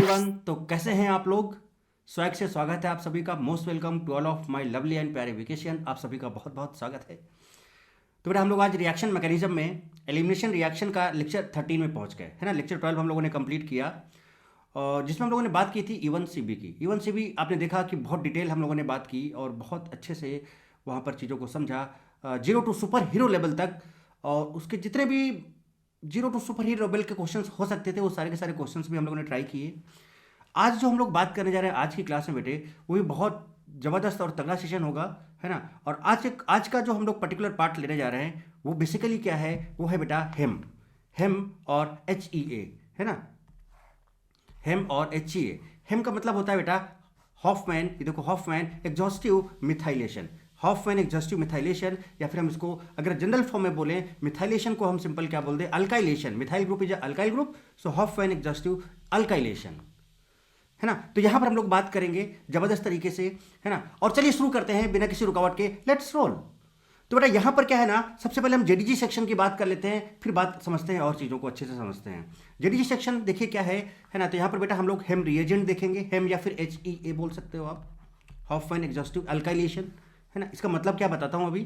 Everyone, तो कैसे हैं आप लोग। स्वैग से स्वागत है आप सभी का। Most welcome to all of my lovely and प्यारे वेकेशन। आप सभी का बहुत बहुत स्वागत है। तो बेटा हम लोग आज रिएक्शन मैकेनिज्म में एलिमिनेशन रिएक्शन का लेक्चर 13 में पहुंच गए, है ना। लेक्चर 12 हम लोगों ने कंप्लीट किया और जिसमें हम लोगों ने बात की थी इवन सीबी की। इवन सीबी आपने देखा कि बहुत डिटेल हम लोगों ने बात की और बहुत अच्छे से वहाँ पर चीज़ों को समझा, zero to super hero level तक। और उसके जितने भी zero to super hero level के क्वेश्चंस हो सकते थे वो सारे के सारे क्वेश्चंस भी हम लोगों ने ट्राई किए। आज जो हम लोग बात करने जा रहे हैं आज की क्लास में बेटे, वो भी बहुत ज़बरदस्त और तगड़ा सेशन होगा, है ना। और आज का जो हम लोग पर्टिकुलर पार्ट लेने जा रहे हैं वो बेसिकली क्या है, वो है बेटा हेम। हेम और HEA, है ना। हेम और HEA। हेम का मतलब होता है बेटा हॉफमैन, ये देखो Hofmann exhaustive methylation. Hofmann exhaustive methylation, या फिर हम इसको अगर जनरल फॉर्म में बोलें मिथाइलेशन को हम सिंपल क्या बोल दें, alkylation. Methyl group is alkyl group, so Hofmann exhaustive alkylation, है ना। तो यहां पर हम लोग बात करेंगे जबरदस्त तरीके से, है ना। और चलिए शुरू करते हैं बिना किसी रुकावट के, लेट्स रोल। तो बेटा यहां पर क्या है ना, सबसे पहले हम जेडीजी सेक्शन की बात कर लेते हैं, फिर बात समझते हैं और चीज़ों को अच्छे से समझते हैं। जेडीजी सेक्शन देखिए क्या है ना। तो यहां पर बेटा हम लोग हेम रिएजेंट देखेंगे, हेम या फिर HEA बोल सकते हो आप, हॉफमैन एग्जॉस्टिव अल्काइलेशन, है ना। इसका मतलब क्या बताता हूं अभी,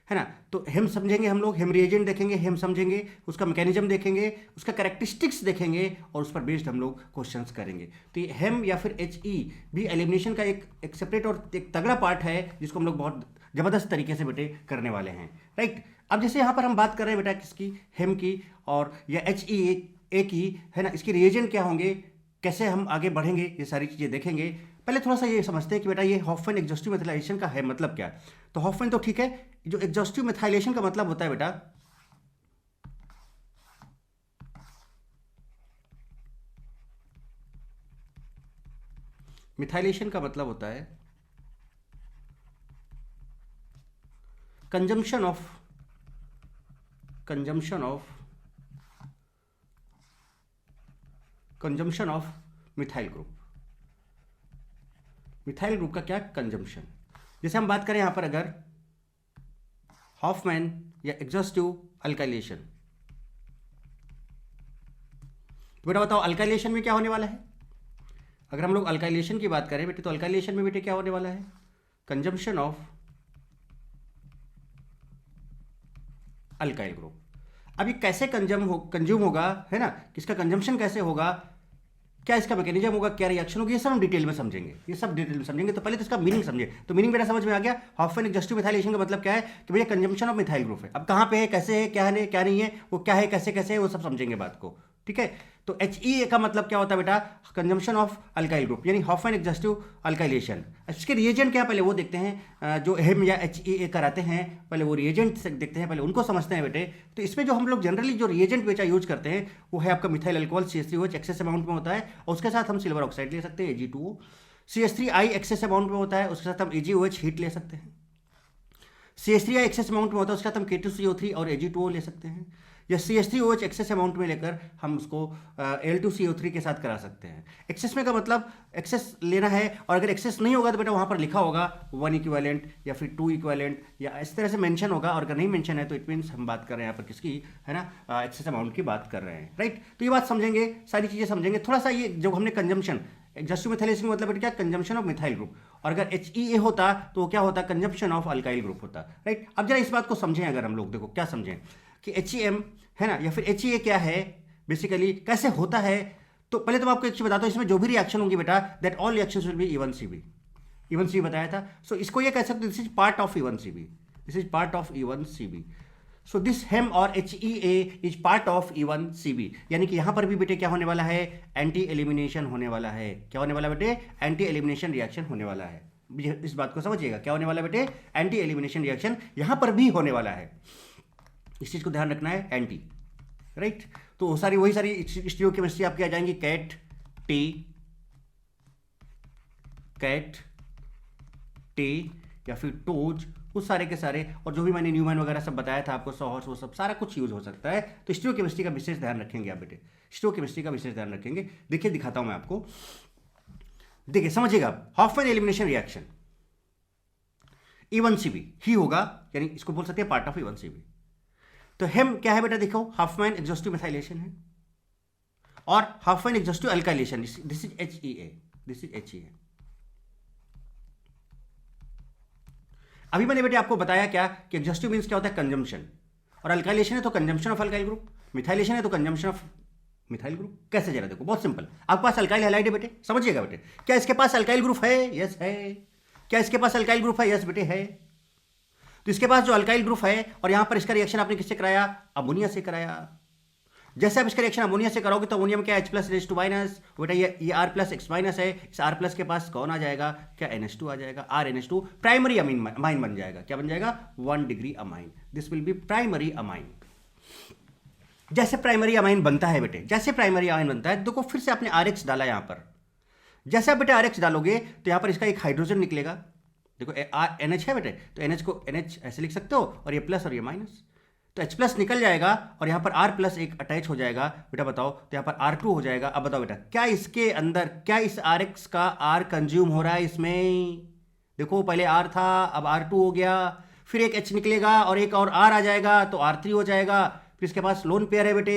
है ना। तो हेम समझेंगे हम लोग, हेम रिएजेंट देखेंगे, हेम समझेंगे, उसका मैकेनिज्म देखेंगे, उसका कैरेक्टरिस्टिक्स देखेंगे और उस पर बेस्ड हम लोग क्वेश्चंस करेंगे। तो ये हेम या फिर HE भी एलिमिनेशन का एक सेपरेट और एक तगड़ा पार्ट है जिसको हम लोग बहुत ज़बरदस्त तरीके से बेटे करने वाले हैं, राइट। अब जैसे यहाँ पर हम बात कर रहे हैं बेटा किसकी, हेम की और या HEA की, है ना। इसके रिएजेंट क्या होंगे, कैसे हम आगे बढ़ेंगे, ये सारी चीज़ें देखेंगे। पहले थोड़ा सा ये समझते हैं कि बेटा ये हॉफमैन एग्जॉस्टिव मिथाइलेशन का है मतलब क्या। तो हॉफमैन तो ठीक है, जो एग्जॉस्टिव मिथाइलेशन का मतलब होता है बेटा, मिथाइलेशन का मतलब होता है consumption of methyl group. Methyl group का क्या कंजम्पशन। जैसे हम बात करें यहां पर अगर हॉफमैन या एग्जॉस्टिव अल्काइलेशन, तो बेटा बताओ अल्काइलेशन में क्या होने वाला है। अगर हम लोग अल्काइलेशन की बात करें बेटे, तो अल्काइलेशन में बेटे क्या होने वाला है, कंजम्पशन ऑफ अल्काइल ग्रुप। अब ये कैसे कंज्यूम होगा, है ना, किसका कंजम्पशन कैसे होगा, क्या इसका मैकेनिज्म होगा, क्या रिएक्शन होगी, ये सब हम डिटेल में समझेंगे, ये सब डिटेल में समझेंगे। तो पहले तो इसका मीनिंग समझे। तो मीनिंग बेटा समझ में आ गया, हॉफमैन एग्जॉस्टिव मिथाइलेशन का मतलब क्या है कि भैया कंजम्पशन ऑफ मिथाइल ग्रुप है। अब कहाँ पे है, कैसे है, क्या है, क्या नहीं है, वो क्या है, कैसे कैसे है, वो सब समझेंगे बात को, ठीक है। तो HEA का मतलब क्या होता है बेटा, कंजम्पशन ऑफ अल्काइल ग्रुप, यानी हॉफमैन एग्जॉस्टिव अल्काइलेशन। इसके रिएजेंट क्या, पहले वो देखते हैं, जो हेम या HEA कराते हैं पहले वो रिएजेंट देखते हैं, पहले उनको समझते हैं बेटे। तो इसमें जो हम लोग जनरली जो रिएजेंट बेचा यूज करते हैं वो है आपका methyl alcohol CH3OH excess amount में होता है, और उसके साथ हम सिल्वर ऑक्साइड ले सकते हैं Ag2O। CH3I एक्सेस अमाउंट में होता है, उसके साथ हम AgOH हीट ले सकते हैं। CH3I एक्सेस अमाउंट में होता है, उसके साथ हम K2CO3 और Ag2O ले सकते हैं। या CH3OH एक्सेस अमाउंट में लेकर हम उसको Al2CO3 के साथ करा सकते हैं। एक्सेस में का मतलब एक्सेस लेना है, और अगर एक्सेस नहीं होगा तो बेटा वहाँ पर लिखा होगा 1 इक्विवेलेंट या फिर 2 इक्विवेलेंट, या इस तरह से मेंशन होगा। और अगर नहीं मेंशन है तो इट मीन्स हम बात कर रहे हैं यहाँ पर किसकी, है ना, एक्सेस अमाउंट की बात कर रहे हैं, राइट। तो ये बात समझेंगे, सारी चीज़ें समझेंगे। थोड़ा सा ये जो हमने कंजम्पशन एग्जॉस्टिव मिथाइलेशन का मतलब क्या, कंजम्पशन ऑफ मिथाइल ग्रुप, और अगर HEA होता तो क्या होता, कंजम्पशन ऑफ अल्काइल ग्रुप होता, राइट। अब जरा इस बात को समझें, अगर हम लोग देखो क्या समझें कि HEM, है ना, या फिर HEA क्या है, बेसिकली कैसे होता है। तो पहले तो मैं आपको एक चीज बताता हूँ, इसमें जो भी रिएक्शन होंगी बेटा, that all reactions will be E one CB. E one CB बताया था, सो इसको ये कह सकते this is part of E one CB, this is part of E one CB. So this हेम और HEA is part of E one CB, यानी कि यहां पर भी बेटे क्या होने वाला है, एंटी एलिमिनेशन होने वाला है। क्या होने वाला बेटे, एंटी एलिमिनेशन रिएक्शन होने वाला है। इस बात को समझिएगा, क्या होने वाला बेटे, एंटी एलिमिनेशन रिएक्शन यहां पर भी होने वाला है। इस चीज को ध्यान रखना है, एंटी, राइट। तो वही सारी स्टीरियोकेमिस्ट्री आपकी आ जाएंगी, कैट टे या फिर टोज, उस सारे के सारे, और जो भी मैंने न्यूमैन वगैरह सब बताया था आपको, सॉहर्स, वो सब सारा कुछ यूज हो सकता है। तो स्टीरियोकेमिस्ट्री का विशेष ध्यान रखेंगे आप बेटे, स्टीरियोकेमिस्ट्री का विशेष ध्यान रखेंगे। देखिए दिखाता हूं मैं आपको, देखिए समझिएगा। Hofmann elimination reaction E one CB ही होगा, यानी इसको बोल सकते हैं पार्ट ऑफ इवन सीबी। तो हेम क्या है बेटा, देखो हॉफमैन एग्जॉस्टिव मिथाइलेशन है, और Hopman exhaustive alkylation, this is HEA, this is HEA। अभी मैंने बेटे आपको बताया क्या कि एग्जॉस्टिव मींस क्या होता है, कंजम्पशन, और अल्काइलेशन है तो consumption of alkyl group, methylation है तो कंजम्पशन ऑफ मिथाइल ग्रुप। कैसे जरा देखो, बहुत सिंपल, आपके पास अल्काइल हैलाइड है बेटे, समझिएगा बेटे। क्या इसके पास अल्काइल ग्रुप है? यस है। क्या इसके पास अल्काइल ग्रुप है? यस बेटे है। तो इसके पास जो अल्काइल ग्रुप है, और यहां पर इसका रिएक्शन आपने किससे कराया? अमोनिया से कराया। जैसे आप इसका रिएक्शन अमोनिया से कराओगे तो अमोनिया में क्या H+, बेटा ये R+X- है। इस R+ के पास कौन आ जाएगा? क्या NH2 आ जाएगा, RNH2, प्राइमरी अमाइन बन जाएगा। क्या बन जाएगा? 1 degree amine. This will be primary amine. जैसे प्राइमरी अमाइन बनता है बेटे, जैसे प्राइमरी अमाइन बनता है, देखो फिर से आपने RH डाला यहां पर। जैसे आप बेटे RH डालोगे तो यहां पर इसका एक हाइड्रोजन निकलेगा। देखो NH है बेटे, तो NH को NH ऐसे लिख सकते हो, और ये प्लस और ये माइनस, तो H+ निकल जाएगा और यहां पर R+ एक अटैच हो जाएगा। बेटा बताओ, तो यहां पर R2 हो जाएगा। अब बताओ बेटा, क्या इसके अंदर, क्या इस RX का R कंज्यूम हो रहा है इसमें? देखो पहले R था, अब R2 हो गया, फिर एक H निकलेगा और एक और R आ जाएगा, तो R3 हो जाएगा। फिर इसके पास लोन पेयर है बेटे,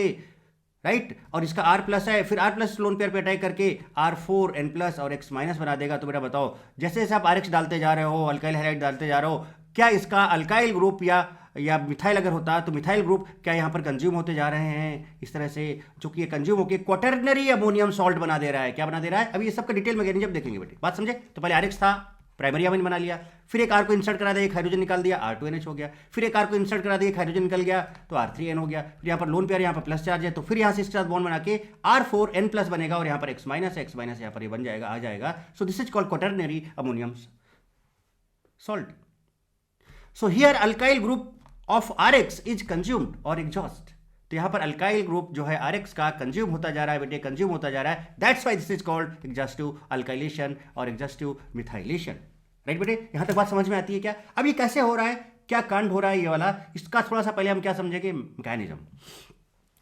राइट, और इसका R+ है, फिर R+ लोन पेयर पे अटैक करके R4 N+ और X- बना देगा। तो बेटा बताओ, जैसे जैसे आप RH डालते जा रहे हो, अल्काइल हैलाइड डालते जा रहे हो, क्या इसका अल्काइल ग्रुप या मिथाइल अगर होता तो मिथाइल ग्रुप क्या यहाँ पर कंज्यूम होते जा रहे हैं इस तरह से, जो कि ये कंज्यूम होकर क्वाटर्नरी अमोनियम सॉल्ट बना दे रहा है। क्या बना दे रहा है? अभी ये सबका डिटेल मैकेनिज्म देखेंगे बेटे, बात समझे? तो पहले RH था, प्राइमरी अमीन बना लिया, फिर एक R को इंसर्ट करा दिया, एक हाइड्रोजन निकाल दिया, R2NH हो गया, फिर एक R को इंसर्ट करा दिया, एक हाइड्रोजन निकल गया, तो R3N हो गया। फिर यहाँ पर लोन पेयर, यहाँ पर प्लस चार्ज है, तो फिर यहाँ से इसके साथ बॉन्ड बना के R4N+ बनेगा, और यहाँ पर X- है, X- यहाँ पर ये बन जाएगा, आ जाएगा। So this is called quaternary ammonium salt. So here alkyl group of RX is consumed और एग्जॉस्ट। तो यहां पर अल्काइल ग्रुप जो है RX का कंज्यूम होता जा रहा है बेटे, कंज्यूम होता जा रहा है। That's why this is called exhaustive alkylation और एग्जॉस्टिव मिथाइलेशन। राइट बेटे, यहां तक बात समझ में आती है क्या? अब ये कैसे हो रहा है, क्या कांड हो रहा है ये वाला, इसका थोड़ा सा पहले हम क्या समझेंगे, मैकेनिज्म।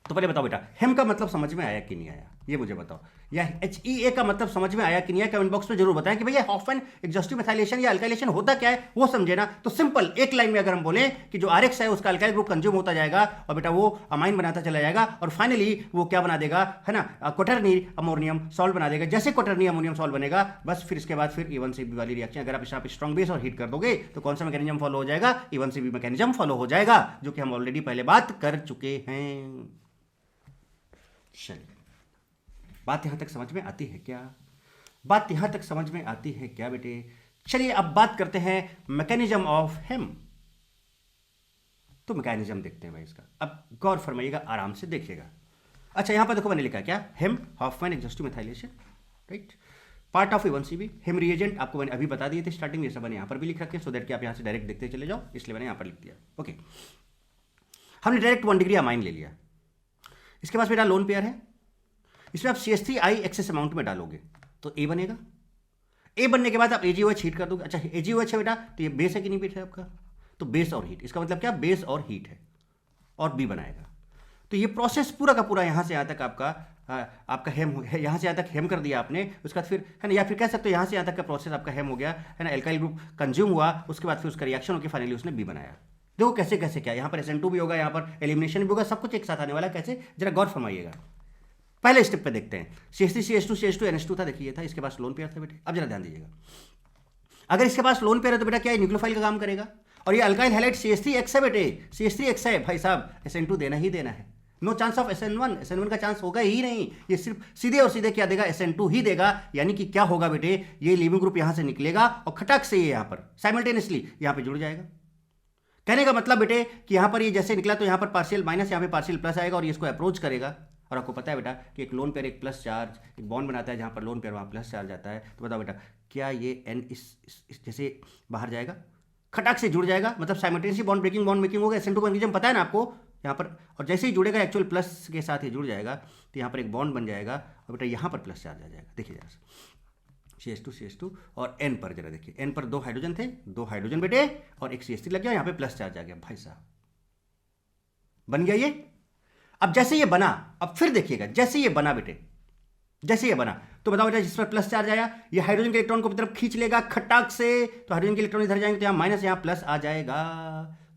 तो पहले बताओ बेटा, हेम का मतलब समझ में आया कि नहीं आया, ये मुझे बताओ। या HEA का मतलब समझ में आया कि नहीं आया? कमेंट बॉक्स में जरूर बताएं कि भैया हाफमैन एग्जॉस्टिव मिथाइलेशन या अल्काइलेशन होता क्या है, वो समझे ना। तो सिंपल एक लाइन में अगर हम बोले कि जो RX है उसका अल्काइल ग्रुप कंज्यूम होता जाएगा, और बेटा वो अमाइन बनाता चला जाएगा, और फाइनली वो क्या बना देगा, है ना, क्वाटर्नी अमोनियम सॉल्ट बना देगा। जैसे क्वाटर्नी अमोनियम सॉल्ट बनेगा, बस फिर इसके बाद फिर A1CB वाली रिएक्शन, अगर आप इसमें स्ट्रॉन्ग बेस और हीट कर दोगे तो कौन सा मैकेनिज्म फॉलो हो जाएगा? A1CB मैकेनिज्म फॉलो हो जाएगा, जो कि हम ऑलरेडी पहले बात कर चुके हैं। चलिए, बात यहां तक समझ में आती है क्या? बात यहां तक समझ में आती है क्या बेटे? चलिए अब बात करते हैं मैकेनिज्म ऑफ हेम। तो मैकेनिज्म देखते हैं भाई इसका, अब गौर फरमाइएगा, आराम से देखिएगा। अच्छा यहां पर देखो मैंने लिखा क्या, हेम Hofmann exhaustive methylation, right, part of A1CB। हेम रिएजेंट आपको मैंने अभी बता दिए थे स्टार्टिंग में, ये सब मैंने यहां पर भी लिख रखे, सो दैट कि आप यहां से डायरेक्ट देखते चले जाओ, इसलिए मैंने यहां पर लिख दिया। ओके, हमने डायरेक्ट 1 डिग्री अमाइन ले लिया। इसके पास बेटा लोन पेयर है, इसमें आप CH3I एक्सेस अमाउंट में डालोगे तो A बनेगा। A बनने के बाद आप AgOH हीट कर दोगे। अच्छा AgOH है बेटा, तो ये बेस है कि नहीं बेटा है आपका, तो बेस और हीट, इसका मतलब क्या, बेस और हीट है, और B बनाएगा। तो ये प्रोसेस पूरा का पूरा यहाँ से यहाँ तक आपका हेम है, यहाँ से यहाँ तक हेम कर दिया आपने, उसके बाद फिर है ना, या फिर कह सकते हो यहाँ से यहाँ तक का प्रोसेस आपका हेम हो गया, है ना, एल्काइल ग्रुप कंज्यूम हुआ, उसके बाद फिर उसका रिएक्शन होकर फाइनली उसने B बनाया। देखो कैसे कैसे क्या, यहाँ पर SN2 भी होगा, यहाँ पर एलिमिनेशन भी होगा, सब कुछ एक साथ आने वाला है। कैसे, जरा गौर फरमाइएगा। पहले स्टेप पे देखते हैं, CH3 CH2 CH2 NH2 था, देखिए था, इसके पास लोन पेयर था बेटे। अब जरा ध्यान दीजिएगा, अगर इसके पास लोन पेयर है तो बेटा क्या है, न्यूक्लियोफाइल का काम करेगा, और ये अल्काइल हैलाइड CH3X है बेटे, CH3X है भाई साहब, SN2 देना ही देना है, नो चांस ऑफ SN1 का चांस होगा ही नहीं, ये सिर्फ सीधे और सीधे क्या देगा, SN2 ही देगा। यानी कि क्या होगा बेटे, ये लीविंग ग्रुप यहां से निकलेगा और खटक से ये यहां पर साइमल्टेनियसली यहां पर जुड़ जाएगा। कहने का मतलब बेटे कि यहां पर ये जैसे निकला तो यहां पर पार्शियल माइनस, यहां पे पार्शियल प्लस आएगा, और ये इसको अप्रोच करेगा। और आपको पता है बेटा कि एक लोन पेयर एक प्लस चार्ज, एक बॉन्ड बनाता है जहां पर लोन पेयर वहां प्लस चार्ज आता है। तो बताओ बेटा, क्या ये N इस जैसे बाहर जाएगा, खटाक से जुड़ जाएगा, मतलब साइमल्टेनियसली बॉन्ड मेकिंग होगा। SN2 मैकेनिज्म पता है ना आपको यहाँ पर, और जैसे ही जुड़ेगा एक्चुअल प्लस के साथ ही जुड़ जाएगा, तो यहाँ पर एक बॉन्ड बन जाएगा, और बेटा यहाँ पर प्लस चार्ज आ जाएगा। देखिए जरा CH2 और N पर जरा देखिए, N पर 2 हाइड्रोजन थे, 2 हाइड्रोजन बेटे, और एक CH3 लग गया, यहाँ पे प्लस चार्ज आ गया। भाई साहब बन गया ये। अब जैसे ये बना, अब फिर देखिएगा, जैसे ये बना बेटे, जैसे ये बना, तो बताओ बेटा जिस पर प्लस चार्ज आया, ये हाइड्रोजन के इलेक्ट्रॉन को अपनी तरफ खींच लेगा खटाक से, तो हाइड्रोजन के इलेक्ट्रॉन इधर जाएंगे तो यहाँ माइनस, यहाँ प्लस आ जाएगा।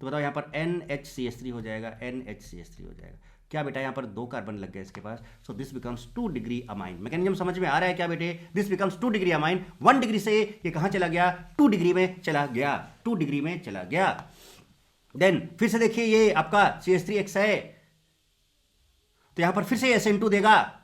तो बताओ यहाँ पर NHCH3 हो जाएगा, NHCH3 हो जाएगा। क्या बेटा यहाँ पर 2 कार्बन लग गए इसके पास, so this becomes 2 degree amine. Mechanism समझ में आ रहा है क्या बेटे, this becomes 2 degree amine. 1 degree से ये कहाँ चला गया, 2 डिग्री में चला गया, 2 डिग्री में चला गया। देन फिर से देखिए ये आपका CH3X है, तो यहां पर फिर से SN2 देगा।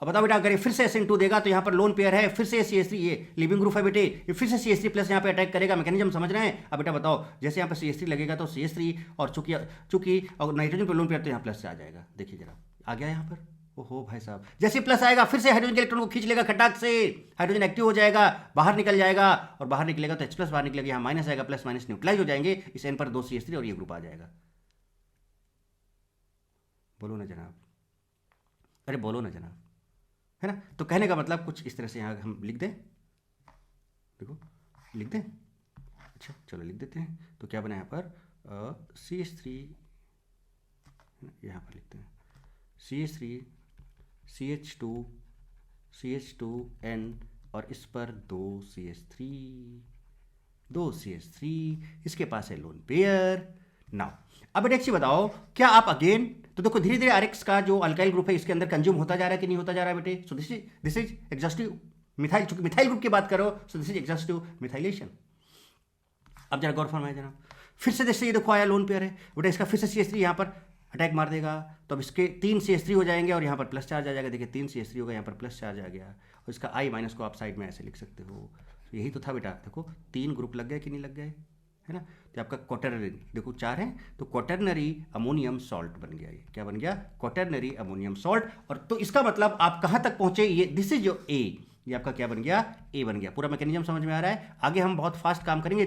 और बताओ बेटा अगर ये फिर से SN2 देगा तो यहां पर लोन पेयर है, फिर से CH3, ये लिविंग ग्रुप है बेटे, ये फिर से CH3 प्लस यहां पे अटैक करेगा। मैकेनिज्म समझ रहे हैं। अब बेटा बताओ जैसे यहां पर CH3 लगेगा तो CH3 और चूंकि और नाइट्रोजन पे लोन पेयर तो यहां प्लस से आ जाएगा। देखिए जरा आ गया यहां पर, ओहो भाई साहब, जैसे प्लस आएगा फिर से हाइड्रोजन के इलेक्ट्रॉन को खींच लेगा खटाक से, हाइड्रोजन एक्टिव हो जाएगा, बाहर निकल जाएगा, और बाहर निकलेगा तो H प्लस बाहर निकलेगा, यहाँ माइनस आएगा, प्लस माइनस न्यूट्रलाइज हो जाएंगे, इस N पर 2 CH3 और ये ग्रुप आ जाएगा। बोलो ना जनाब, अरे बोलो ना जनाब, है ना। तो कहने का मतलब कुछ इस तरह से यहाँ हम लिख दें, देखो लिख दें, अच्छा चलो लिख देते हैं। तो क्या बना यहाँ पर CH3, यहाँ पर लिखते हैं CH3 CH2 CH2N और इस पर 2 CH3, इसके पास है लोन पेयर। नाउ अब बेटा एक बताओ, क्या आप अगेन, तो देखो धीरे धीरे RX का जो अल्काइल ग्रुप है इसके अंदर कंज्यूम होता जा रहा है कि नहीं होता जा रहा है बेटे। So this is exhaustive methyl, चूंकि मिथाइल ग्रुप की बात करो, so this is exhaustive methylation. अब जरा गौर फरमाए जनाब, फिर से जैसे ये देखो आया लोन पेयर है बेटा, इसका फिर से CH3 यहाँ पर अटैक मार देगा, तो अब इसके 3 CH3 हो जाएंगे और यहाँ पर प्लस चार्ज आ जाएगा। देखिए 3 CH3 होगा, यहाँ पर प्लस चार्ज आ गया, और इसका I माइनस को आप साइड में ऐसे लिख सकते हो। तो यही तो था बेटा, देखो 3 ग्रुप लग गए कि नहीं लग गए, है ना। तो आपका क्वाटरनरी, देखो 4 हैं, तो क्वाटरनरी अमोनियम सॉल्ट बन गया। ये क्या बन गया, क्वाटरनरी अमोनियम सॉल्ट। और तो इसका मतलब आप कहाँ तक पहुंचे, ये दिस इज योर A, ये आपका क्या बन गया, A बन गया। पूरा मैकेनिज्म समझ में आ रहा है। आगे हम बहुत फास्ट काम करेंगे,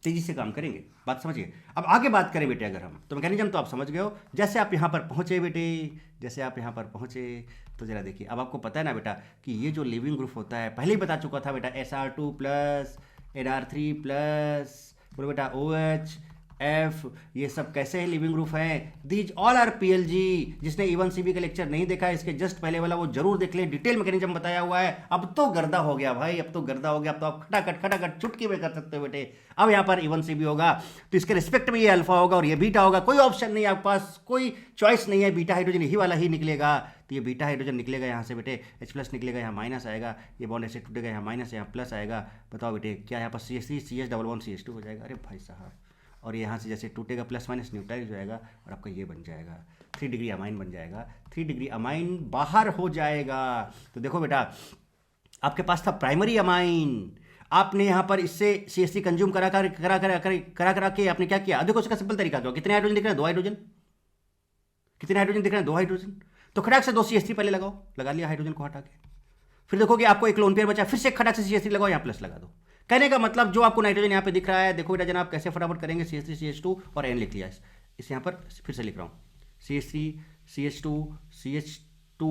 तेजी से काम करेंगे, बात समझिए। अब आगे बात करें बेटे अगर हम, तो मैकेनिज्म तो आप समझ गए हो। जैसे आप यहाँ पर पहुँचे बेटे, जैसे आप यहाँ पर पहुँचे, तो जरा देखिए अब आपको पता है ना बेटा कि ये जो लिविंग ग्रुप होता है, पहले ही बता चुका था बेटा, SR2 प्लस NR3 प्लस, बोलो बेटा OH F, ये सब कैसे है लिविंग ग्रुप है, दीज ऑल आर PLG। जिसने E1CB का लेक्चर नहीं देखा है, इसके जस्ट पहले वाला वो जरूर देख लें, डिटेल मैकेनिज्म बताया हुआ है। अब तो गर्दा हो गया भाई, अब तो गर्दा हो गया, अब तो आप खटाखट चुटकी में कर सकते हो बेटे। अब यहाँ पर E1CB होगा तो इसके रिस्पेक्ट में ये अल्फा होगा और ये बीटा होगा, कोई ऑप्शन नहीं है आपके पास, कोई चॉइस नहीं है, बीटा हाइड्रोजन यही वाला ही निकलेगा। तो ये बीटा हाइड्रोजन निकलेगा यहाँ से बेटे, H प्लस निकलेगा, यहाँ माइनस आएगा, ये बॉन्ड ऐसे टूटेगा, यहाँ माइनस, यहाँ प्लस आएगा। बताओ बेटे क्या यहाँ पर CH3 CH11 CH2 हो जाएगा, अरे भाई साहब, और यहाँ से जैसे टूटेगा प्लस माइनस न्यूट्रलाइज हो जाएगा, और आपका ये बन जाएगा 3 डिग्री अमाइन बन जाएगा, 3 डिग्री अमाइन बाहर हो जाएगा। तो देखो बेटा आपके पास था प्राइमरी अमाइन, आपने यहाँ पर इससे CH3 कंज्यूम करा के आपने क्या किया। देखो उसका सिंपल तरीका क्या, कितने हाइड्रोजन दिख रहे हैं, 2 हाइड्रोजन, कितने हाइड्रोजन दिख रहे हैं, 2 हाइड्रोजन। तो खटाक से 2 CH3 पहले लगाओ, लगा लिया हाइड्रोजन को हटा के, फिर देखोगे आपको एक लोन पेयर बचा, फिर से खटाक से CH3 लगाओ, यहाँ प्लस लगा दो। कहने का मतलब जो आपको नाइट्रोजन यहाँ पे दिख रहा है, देखो बेटा जनाब कैसे फटाफट करेंगे, CH3 CH2 और N लिख लिया, इस यहाँ पर फिर से लिख रहा हूँ, CH3 CH2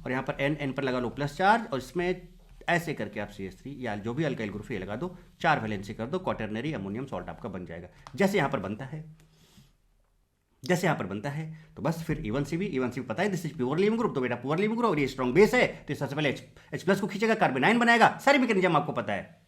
और यहाँ पर N पर लगा लो प्लस चार्ज, और इसमें ऐसे करके आप CH3 या जो भी अल्काइल ग्रुप है लगा दो, 4 वैलेंसी कर दो, क्वाटरनरी अमोनियम सॉल्ट आपका बन जाएगा। जैसे यहाँ पर बनता है, तो बस फिर E1CB पता है this is pure leaving group, तो बेटा प्योर लिविंग ग्रुप और ये स्ट्रॉन्ग बेस है, तो सबसे पहले H प्लस को खींचेगा, कार्बोनाइन बनाएगा, सारी मैकेनिज्म आपको पता है।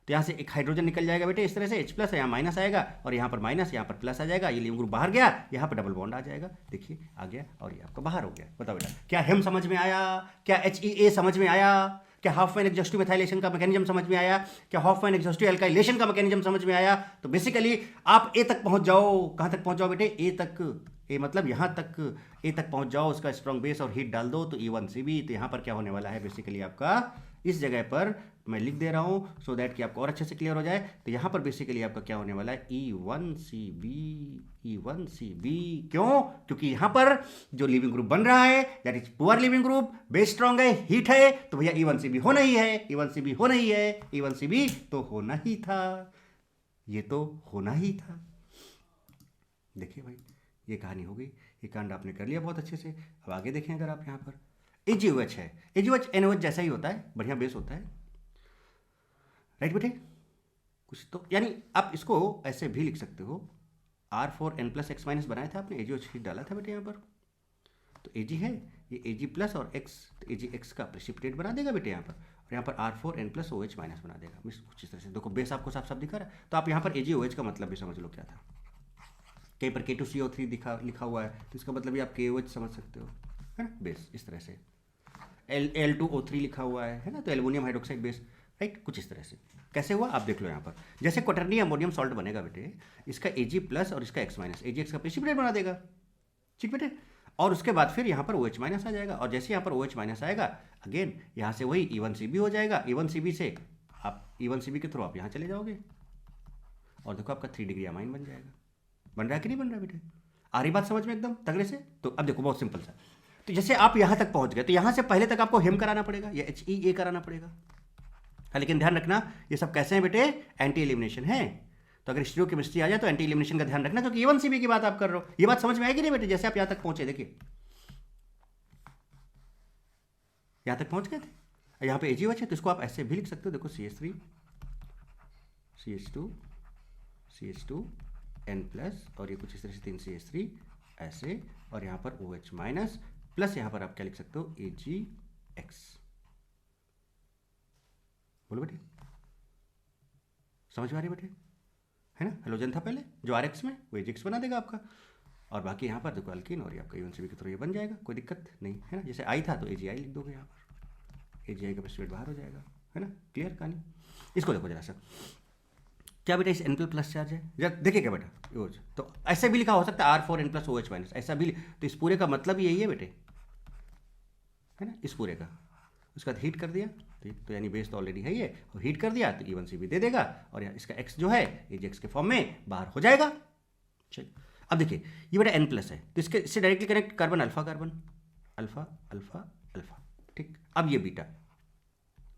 तो यहाँ से एक हाइड्रोजन निकल जाएगा बेटे इस तरह से, H प्लस, यहाँ माइनस आएगा, और यहाँ पर माइनस, यहाँ पर प्लस आ जाएगा, ये लिविंग ग्रुप बाहर गया, यहाँ पर डबल बॉन्ड आ जाएगा, देखिए आ गया, और ये आपका बाहर हो गया। बताओ बेटा क्या हेम समझ में आया, क्या HEA समझ में आया, क्या हाफमैन एग्जॉस्टिव मेथाइलेशन का मैकेनिज्म समझ में आया, क्या हाफमैन एग्जॉस्टिव अल्काइलेशन का मैकेनिज्म समझ में आया। तो बेसिकली आप ए तक पहुंच जाओ, कहां तक पहुंच जाओ बेटे, ए तक, ए मतलब यहां तक, ए तक पहुंच जाओ, उसका स्ट्रॉन्ग बेस और हीट डाल दो, तो E1CB। तो यहां पर क्या होने वाला है बेसिकली आपका, इस जगह पर मैं लिख दे रहा हूं सो दैट कि आपको और अच्छे से क्लियर हो जाए। तो यहां पर बेसिकली आपका क्या होने वाला है, E1CB। क्यों, क्योंकि यहां पर जो लिविंग ग्रुप बन रहा है that is poor leaving group, base strong है, हीट है, तो भैया E1CB होना ही है, E1CB होना ही है, E1CB तो होना ही था, ये तो होना ही था। देखिए भाई ये कहानी हो गई, ये कांड आपने कर लिया बहुत अच्छे से। अब आगे देखें, अगर आप यहाँ पर AgOH है, AgOH NOH जैसा ही होता है, बढ़िया बेस होता है, राइट बेटे। कुछ तो यानी आप इसको ऐसे भी लिख सकते हो, R4N प्लस X माइनस बनाया था आपने, AgOH ही डाला था बेटे यहाँ पर, तो Ag है, ये Ag प्लस और X, तो AgX का प्रेसिपिटेट बना देगा बेटे यहाँ पर, और यहाँ पर R4N प्लस OH माइनस बना देगा। कुछ इस तरह से देखो बेस आपको साफ साफ दिखा रहा है। तो आप यहाँ पर AgOH का मतलब भी समझ लो क्या था, कहीं पर K2CO3 लिखा हुआ है तो इसका मतलब ये आप KOH समझ सकते हो, है ना, बेस इस तरह से। L2O3 लिखा हुआ है ना, तो एल्युमिनियम हाइड्रोक्साइड बेस, राइट, कुछ इस तरह से। कैसे हुआ आप देख लो यहाँ पर, जैसे क्वाटरनी अमोनियम सॉल्ट बनेगा बेटे, इसका Ag प्लस और इसका X माइनस, AgX का प्रेसिपिटेट बना देगा, ठीक बेटे। और उसके बाद फिर यहाँ पर OH माइनस आ जाएगा, और जैसे यहाँ पर OH माइनस आएगा, अगेन यहाँ से वही E1Cb हो जाएगा, E1Cb से आप E1Cb के थ्रू आप यहाँ चले जाओगे, और देखो आपका 3 डिग्री अमाइन बन जाएगा। बन रहा है कि नहीं बन रहा बेटे? आ रही बात समझ में एकदम तगड़े से? तो अब देखो बहुत सिंपल सा, तो जैसे आप यहाँ तक पहुँच गए, तो यहाँ से पहले तक आपको हेम कराना पड़ेगा या HEA कराना पड़ेगा। हाँ, लेकिन ध्यान रखना ये सब कैसे हैं बेटे, एंटी एलिमिनेशन है। तो अगर स्टीरियो केमिस्ट्री आ जाए तो एंटी एलिमिनेशन का ध्यान रखना, क्योंकि E1Cb की बात आप कर रहे हो। ये बात समझ में आएगी नहीं बेटे? जैसे आप यहाँ तक पहुंचे, देखिए यहाँ तक पहुंच गए थे, यहाँ पे AgOH है, तो इसको आप ऐसे भी लिख सकते हो, देखो CH3 CH2 CH2 N plus, और ये कुछ इस तरह से 3 CH3 ऐसे, और यहाँ पर OH माइनस प्लस, यहाँ पर आप क्या लिख सकते हो, AgX। बोलो बेटे, समझ में आ रही बेटे, है ना? हेलोजन था पहले जो RX में, वो AgX बना देगा आपका, और बाकी यहाँ पर देखो अल्कीन, और ये आपका E1Cb के थ्रू ये बन जाएगा, कोई दिक्कत नहीं है ना। जैसे I था तो AgI लिख दोगे, यहाँ पर AgI का प्रेसिपिटेट बाहर हो जाएगा, है ना, क्लियर कहानी। इसको देखो जरा सा, क्या बेटा इस N प्लस चार्ज है, जरा देखिए क्या बेटा OH, तो ऐसे भी लिखा हो सकता है R4N प्लस OH माइनस, ऐसा भी, तो इस पूरे का मतलब यही है बेटे, है ना, इस पूरे का। उसके बाद हीट कर दिया, तो यानी बेस तो ऑलरेडी है ये, और हीट कर दिया तो E1Cb दे देगा, और यहाँ इसका X जो है AgX के फॉर्म में बाहर हो जाएगा। चलिए अब देखिए, ये बेटा N प्लस है, तो इससे directly connect carbon alpha carbon, alpha alpha alpha, ठीक। अब ये बीटा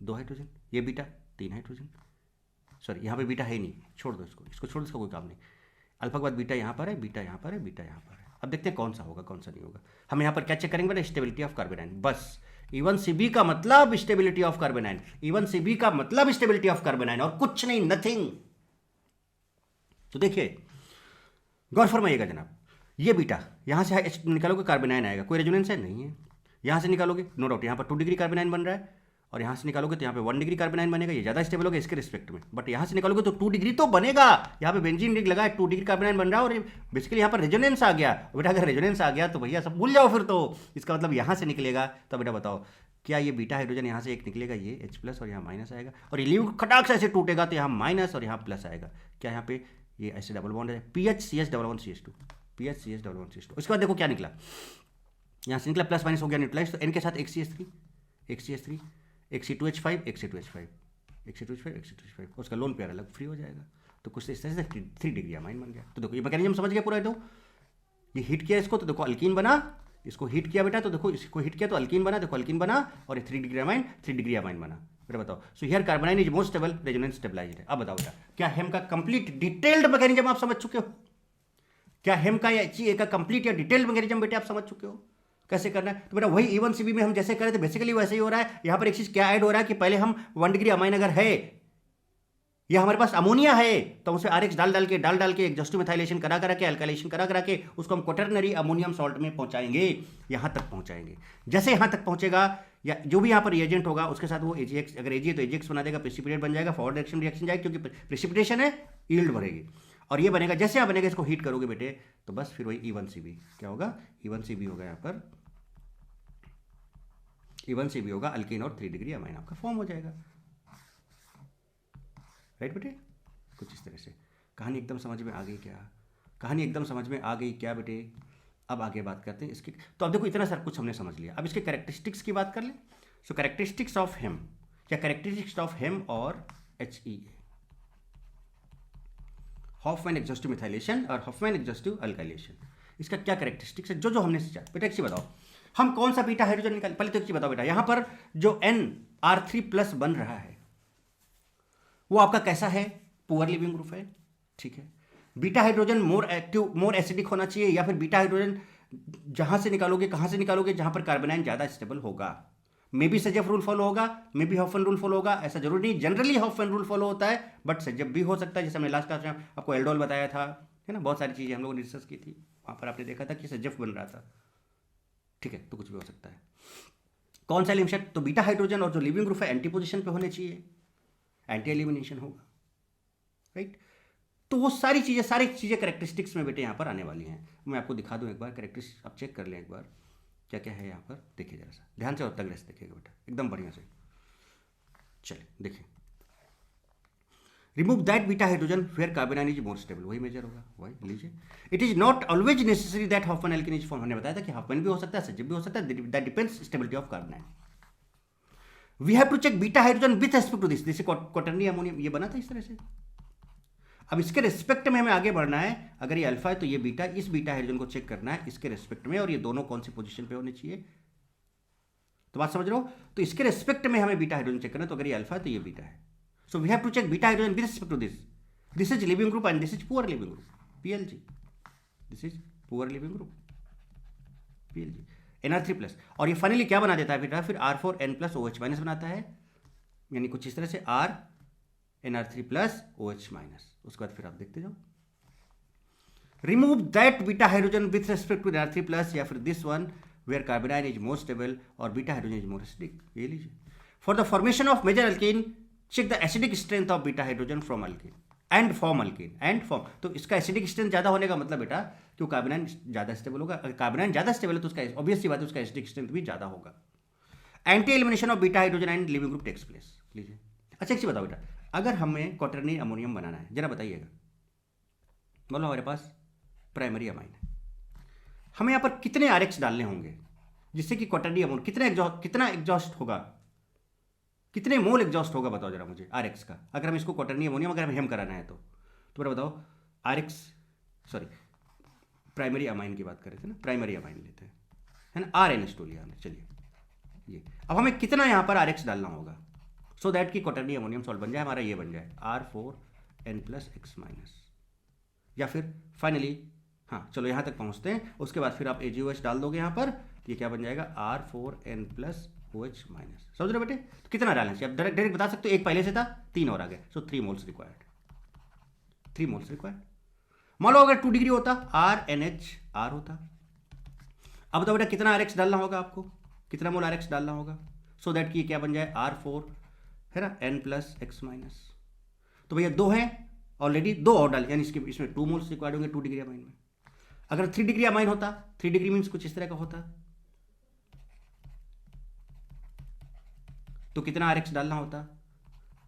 2 हाइड्रोजन, ये बीटा 3 हाइड्रोजन, सॉरी यहाँ पे बीटा है ही नहीं, छोड़ दो इसको, इसको छोड़ दो, इसका कोई काम नहीं। अल्फा के बाद बीटा यहाँ पर है, बीटा यहाँ पर है, बीटा यहाँ पर है। अब देखते हैं कौन सा होगा कौन सा नहीं होगा। हम यहाँ पर क्या चेक करेंगे बेटा, स्टेबिलिटी ऑफ कार्बन आयन, बस। E1Cb का मतलब stability of carbon ion, E1Cb का मतलब स्टेबिलिटी ऑफ कार्बन आयन, और कुछ नहीं, नथिंग। तो देखिए गौर फरमाइएगा जनाब, ये बीटा यहाँ से H निकालोगे कार्बन आयन आएगा, कोई रेजोनेंस है नहीं है। यहाँ से निकालोगे नो डाउट यहाँ पर 2 डिग्री कार्बन आयन बन रहा है, और यहाँ से निकालोगे तो यहाँ पे 1 डिग्री कार्बन आयन बनेगा, ये ज़्यादा स्टेबल होगा इसके रिस्पेक्ट में। बट यहाँ से निकालोगे तो 2 डिग्री तो बनेगा, यहाँ पे बेंजीन रिंग लगा है, 2 डिग्री कार्बन आयन बन रहा है, और बेसिकली यहाँ पर रेजोनेंस आ गया। बेटा अगर रेजोनेंस आ गया तो भैया सब भूल जाओ फिर तो, इसका मतलब यहाँ से निकलेगा। तो बेटा बताओ, क्या ये बीटा हाइड्रोजन यहाँ से एक निकलेगा, ये H प्लस, और यहाँ माइनस आएगा, और ये लीव खटाक से ऐसे टूटेगा तो यहाँ माइनस और यहाँ प्लस आएगा। क्या यहाँ पे ये ऐसे डबल बॉन्ड है, PHCH11CH2, PHCH11CH2। उसके बाद देखो क्या निकला, यहाँ से निकला प्लस माइनस हो गया न्यूट्रलाइज, तो N के साथ एक CH3 एक C2H5 एक C2H5 एक C2H5 एक C2H5, उसका लोन पेयर अलग फ्री हो जाएगा। तो कुछ इस तरह से 3 डिग्री अमाइन बन गया। तो देखो ये मैकेनिज्म समझ गया पूरा। तो ये हीट किया इसको, तो देखो अल्कीन बना, इसको हीट किया बेटा, तो देखो इसको हीट किया तो अल्कीन बना, देखो अल्कीन बना, और ये 3 डिग्री अमाइन बना। बेटा बताओ, so here carbanion is most stable, resonance stabilized है। अब बताओ बेटा, क्या हेम का कंप्लीट डिटेल्ड मैकेनिज्म आप समझ चुके हो? क्या हेम का या HCA का कंप्लीट या डिटेल्ड मैकेनिज्म बेटे आप समझ चुके हो कैसे करना है? तो बेटा वही E1Cb में हम जैसे कर रहे थे बेसिकली वैसे ही हो रहा है। यहाँ पर एक चीज क्या ऐड हो रहा है कि पहले हम 1 डिग्री अमाइन अगर है या हमारे पास अमोनिया है तो उसे RX डाल के एग्जॉस्टिव मिथाइलेशन करा के अल्काइलेशन करा के उसको हम क्वाटरनरी अमोनियम सॉल्ट में पहुंचाएंगे, यहाँ तक पहुंचाएंगे। जैसे यहाँ तक पहुंचेगा या जो भी यहाँ पर रिएजेंट होगा उसके साथ वो AgX, अगर Ag है तो AgX बना देगा, प्रेसिपिटेट बन जाएगा, फॉरवर्ड डायरेक्शन रिएक्शन जाएगी क्योंकि प्रेसिपिटेशन है, यील्ड बढ़ेगी, और ये बनेगा। जैसे आप बनेगा इसको हीट करोगे बेटे तो बस फिर वही E1Cb क्या होगा, E1Cb होगा, यहाँ पर E1Cb होगा अल्कीन और 3 डिग्री अमाइन आपका फॉर्म हो जाएगा। राइट बेटे, कुछ इस तरह से। कहानी एकदम समझ में आ गई क्या? कहानी एकदम समझ में आ गई क्या बेटे? अब आगे बात करते हैं इसकी। तो अब देखो इतना सारा कुछ हमने समझ लिया, अब इसके कैरेक्टरिस्टिक्स की बात कर लें। सो कैरेक्टरिस्टिक्स ऑफ हेम, क्या कैरेक्टरिस्टिक्स ऑफ हेम और HEA, हॉफमैन एग्जॉस्टिव मिथाइलेशन और हॉफमैन एग्जॉस्टिव अल्काइलेशन, इसका क्या कैरेक्टरिस्टिक्स है जो जो हमने सीखा। बेटा एक चीज बताओ, हम कौन सा बीटा हाइड्रोजन निकाल, पहले तो एक चीज बताओ बेटा, यहां पर जो NR3+ बन रहा है वो आपका कैसा है, पुअर लिविंग ग्रुप है, ठीक है। Beta hydrogen more active, more acidic होना चाहिए, या फिर बीटा हाइड्रोजन जहां से निकालोगे, कहां से निकालोगे, जहां पर कार्बोनाइन ज्यादा स्टेबल होगा। May be Saytzeff rule follow होगा, may be Hofmann rule follow होगा, ऐसा जरूरी नहीं, जनरली हॉफमैन रूल फॉलो होता है, बट सजेफ भी हो सकता है। जैसे हमने लास्ट क्लास में आपको एल्डोल बताया था, है ना, बहुत सारी चीजें हम लोगों ने डिस्कस की थी, वहां पर आपने देखा था कि सजेफ बन रहा था, ठीक है। तो कुछ भी हो सकता है। कौन सा एलिमिनेशन, तो बीटा हाइड्रोजन और जो लिविंग ग्रुप है एंटी पोजिशन पे होने चाहिए, एंटी एलिमिनेशन होगा, राइट। तो वो सारी चीज़ें करेक्टरिस्टिक्स में बेटे यहाँ पर आने वाली हैं। मैं आपको दिखा दूँ एक बार करेक्टरिस्टिक्स, आप चेक कर लें एक बार क्या क्या है यहाँ पर। देखिए जरा सा ध्यान से और तगड़े से देखिएगा बेटा, एकदम बढ़िया से। चलिए देखिए, remove that beta hydrogen where carbon ion is more stable, वही मेजर होगा, वही लीजिए। It is not always necessary that Hofmann alkene is form, हमने बताया था कि हाफमैन भी हो सकता है, सज्जब भी हो सकता है, that depends stability of carbon ion. We have to check beta hydrogen with respect to this, जैसे क्वाटरनरी अमोनियम ये बना था इस तरह से। अब इसके रिस्पेक्ट में हमें आगे बढ़ना है, अगर ये अल्फा है तो ये बीटा, इस बीटा हाइड्रोजन को चेक करना है इसके रिस्पेक्ट में, और ये दोनों कौन सी पोजीशन पे होने चाहिए, तो बात समझ रहे हो। तो इसके रिस्पेक्ट में हमें बीटा हाइड्रोजन चेक करना है, तो अगर ये अल्फा है तो ये बीटा है। So we have to check beta hydrogen with respect to this, this is leaving group and this is poor leaving group, PLG, this is poor leaving group, PLG, NR3+। और ये finally क्या बना देता है बेटा, फिर R4N+OH- बनाता है, यानी कुछ इस तरह से R NR3+OH-। उसके बाद फिर आप देखते जाओ, remove that beta hydrogen with respect to NR3+, या फिर this one where carbon ion is more stable और beta hydrogen is more acidic, ये लीजिए। For the formation of major alkene check the acidic strength of beta hydrogen from alkene and form alkene and form. तो इसका acidic strength ज्यादा होने का मतलब बेटा क्यों, कार्बन आयन ज्यादा स्टेबल होगा, अगर कार्बन आयन ज्यादा स्टेबल है तो उसका ऑब्वियस सी बात है उसका एसिडिक स्ट्रेंथ भी ज्यादा होगा। Anti elimination of beta hydrogen and leaving group takes place, लीजिए। अच्छा एक चीज बताओ बेटा, अगर हमें क्वाटरनरी अमोनियम बनाना है, जरा बताइएगा, बोलो हमारे पास प्राइमरी अमाइन है, हमें यहाँ पर कितने RX डालने होंगे जिससे कि क्वाटरनरी अमोनियम कितना एग्जॉस्ट होगा, कितने मोल एग्जॉस्ट होगा बताओ जरा मुझे RX का, अगर हम इसको क्वाटरनरी अमोनियम अगर हम कराना है तो मेरा बताओ RX, सॉरी प्राइमरी अमाइन की बात कर रहे थे ना, प्राइमरी अमाइन लेते हैं है ना, RNH2 लिया हमने। चलिए ये अब हमें कितना यहाँ पर RX डालना होगा सो दैट कि क्वाटरनरी अमोनियम सॉल्ट बन जाए, हमारा ये बन जाए R4N+X-, या फिर फाइनली हाँ चलो यहाँ तक पहुँचते हैं, उसके बाद फिर आप AgOH डाल दोगे यहाँ पर, ये क्या बन जाएगा R4N+OH-। समझ रहे बेटे, तो कितना डालना चाहिए आप डायरेक्ट बता सकते हो, एक पहले से था 3 और आ गए, सो 3 मोल्स रिक्वायर्ड, 3 मोल्स रिक्वायर्ड। मान लो अगर 2 डिग्री होता RNHR होता। अब तो बेटा कितना RX डालना होगा आपको, कितना मोल RX डालना होगा सो दैट कि क्या बन जाए R4 है ना N+X-। तो भैया 2 हैं ऑलरेडी, 2 और डाल, यानी इसमें 2 मोल्स रिक्वायर्ड होंगे 2 डिग्री अमाइन में। अगर 3 डिग्री अमाइन होता, 3 डिग्री मीन्स कुछ इस तरह का होता, तो कितना RX डालना होता,